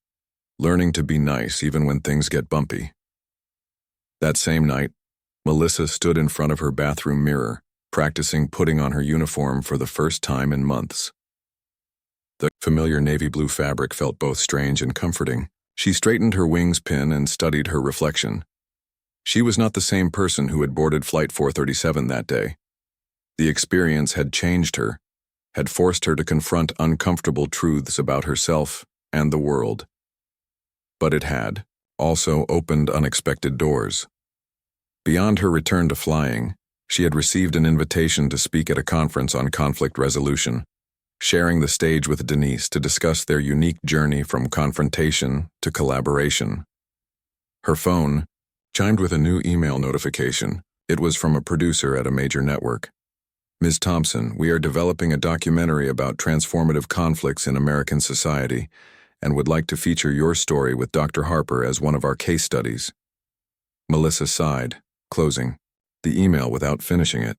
Speaker 1: learning to be nice even when things get bumpy. That same night, Melissa stood in front of her bathroom mirror, practicing putting on her uniform for the first time in months. The familiar navy blue fabric felt both strange and comforting. She straightened her wings pin and studied her reflection. She was not the same person who had boarded Flight 437 that day. The experience had changed her, had forced her to confront uncomfortable truths about herself and the world. But it had also opened unexpected doors. Beyond her return to flying, she had received an invitation to speak at a conference on conflict resolution, sharing the stage with Denise to discuss their unique journey from confrontation to collaboration. Her phone chimed with a new email notification. It was from a producer at a major network. "Ms. Thompson, we are developing a documentary about transformative conflicts in American society and would like to feature your story with Dr. Harper as one of our case studies." Melissa sighed, closing the email without finishing it.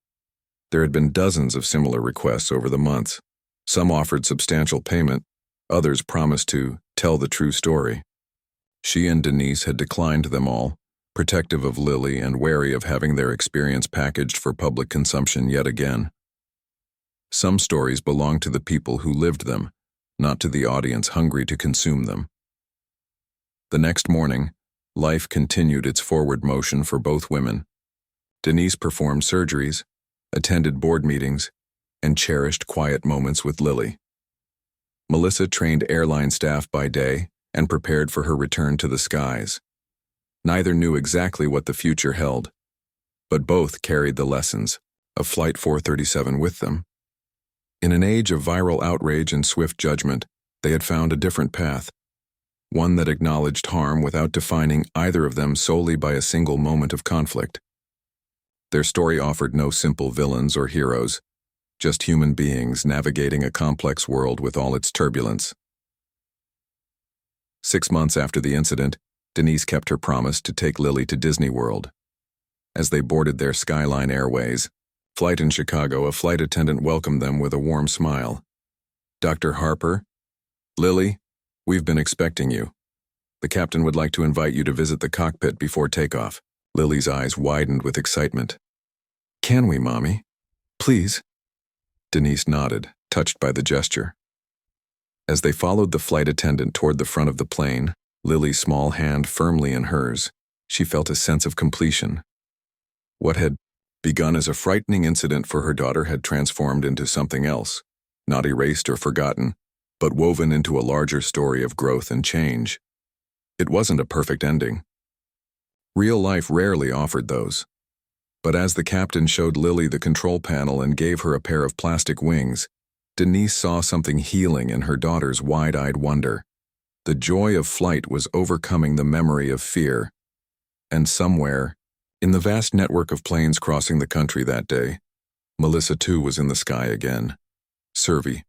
Speaker 1: There had been dozens of similar requests over the months. Some offered substantial payment, others promised to tell the true story. She and Denise had declined them all, protective of Lily and wary of having their experience packaged for public consumption yet again. Some stories belonged to the people who lived them, not to the audience hungry to consume them. The next morning, life continued its forward motion for both women. Denise performed surgeries, attended board meetings, and cherished quiet moments with Lily. Melissa trained airline staff by day and prepared for her return to the skies. Neither knew exactly what the future held, but both carried the lessons of Flight 437 with them. In an age of viral outrage and swift judgment, they had found a different path, one that acknowledged harm without defining either of them solely by a single moment of conflict. Their story offered no simple villains or heroes, just human beings navigating a complex world with all its turbulence. 6 months after the incident, Denise kept her promise to take Lily to Disney World. As they boarded their Skyline Airways flight in Chicago, a flight attendant welcomed them with a warm smile. "Dr. Harper? Lily, we've been expecting you. The captain would like to invite you to visit the cockpit before takeoff." Lily's eyes widened with excitement. "Can we, Mommy? Please?" Denise nodded, touched by the gesture. As they followed the flight attendant toward the front of the plane, Lily's small hand firmly in hers, she felt a sense of completion. What had begun as a frightening incident for her daughter had transformed into something else, not erased or forgotten, but woven into a larger story of growth and change. It wasn't a perfect ending. Real life rarely offered those. But as the captain showed Lily the control panel and gave her a pair of plastic wings, Denise saw something healing in her daughter's wide-eyed wonder. The joy of flight was overcoming the memory of fear. And somewhere, in the vast network of planes crossing the country that day, Melissa too was in the sky again, survey,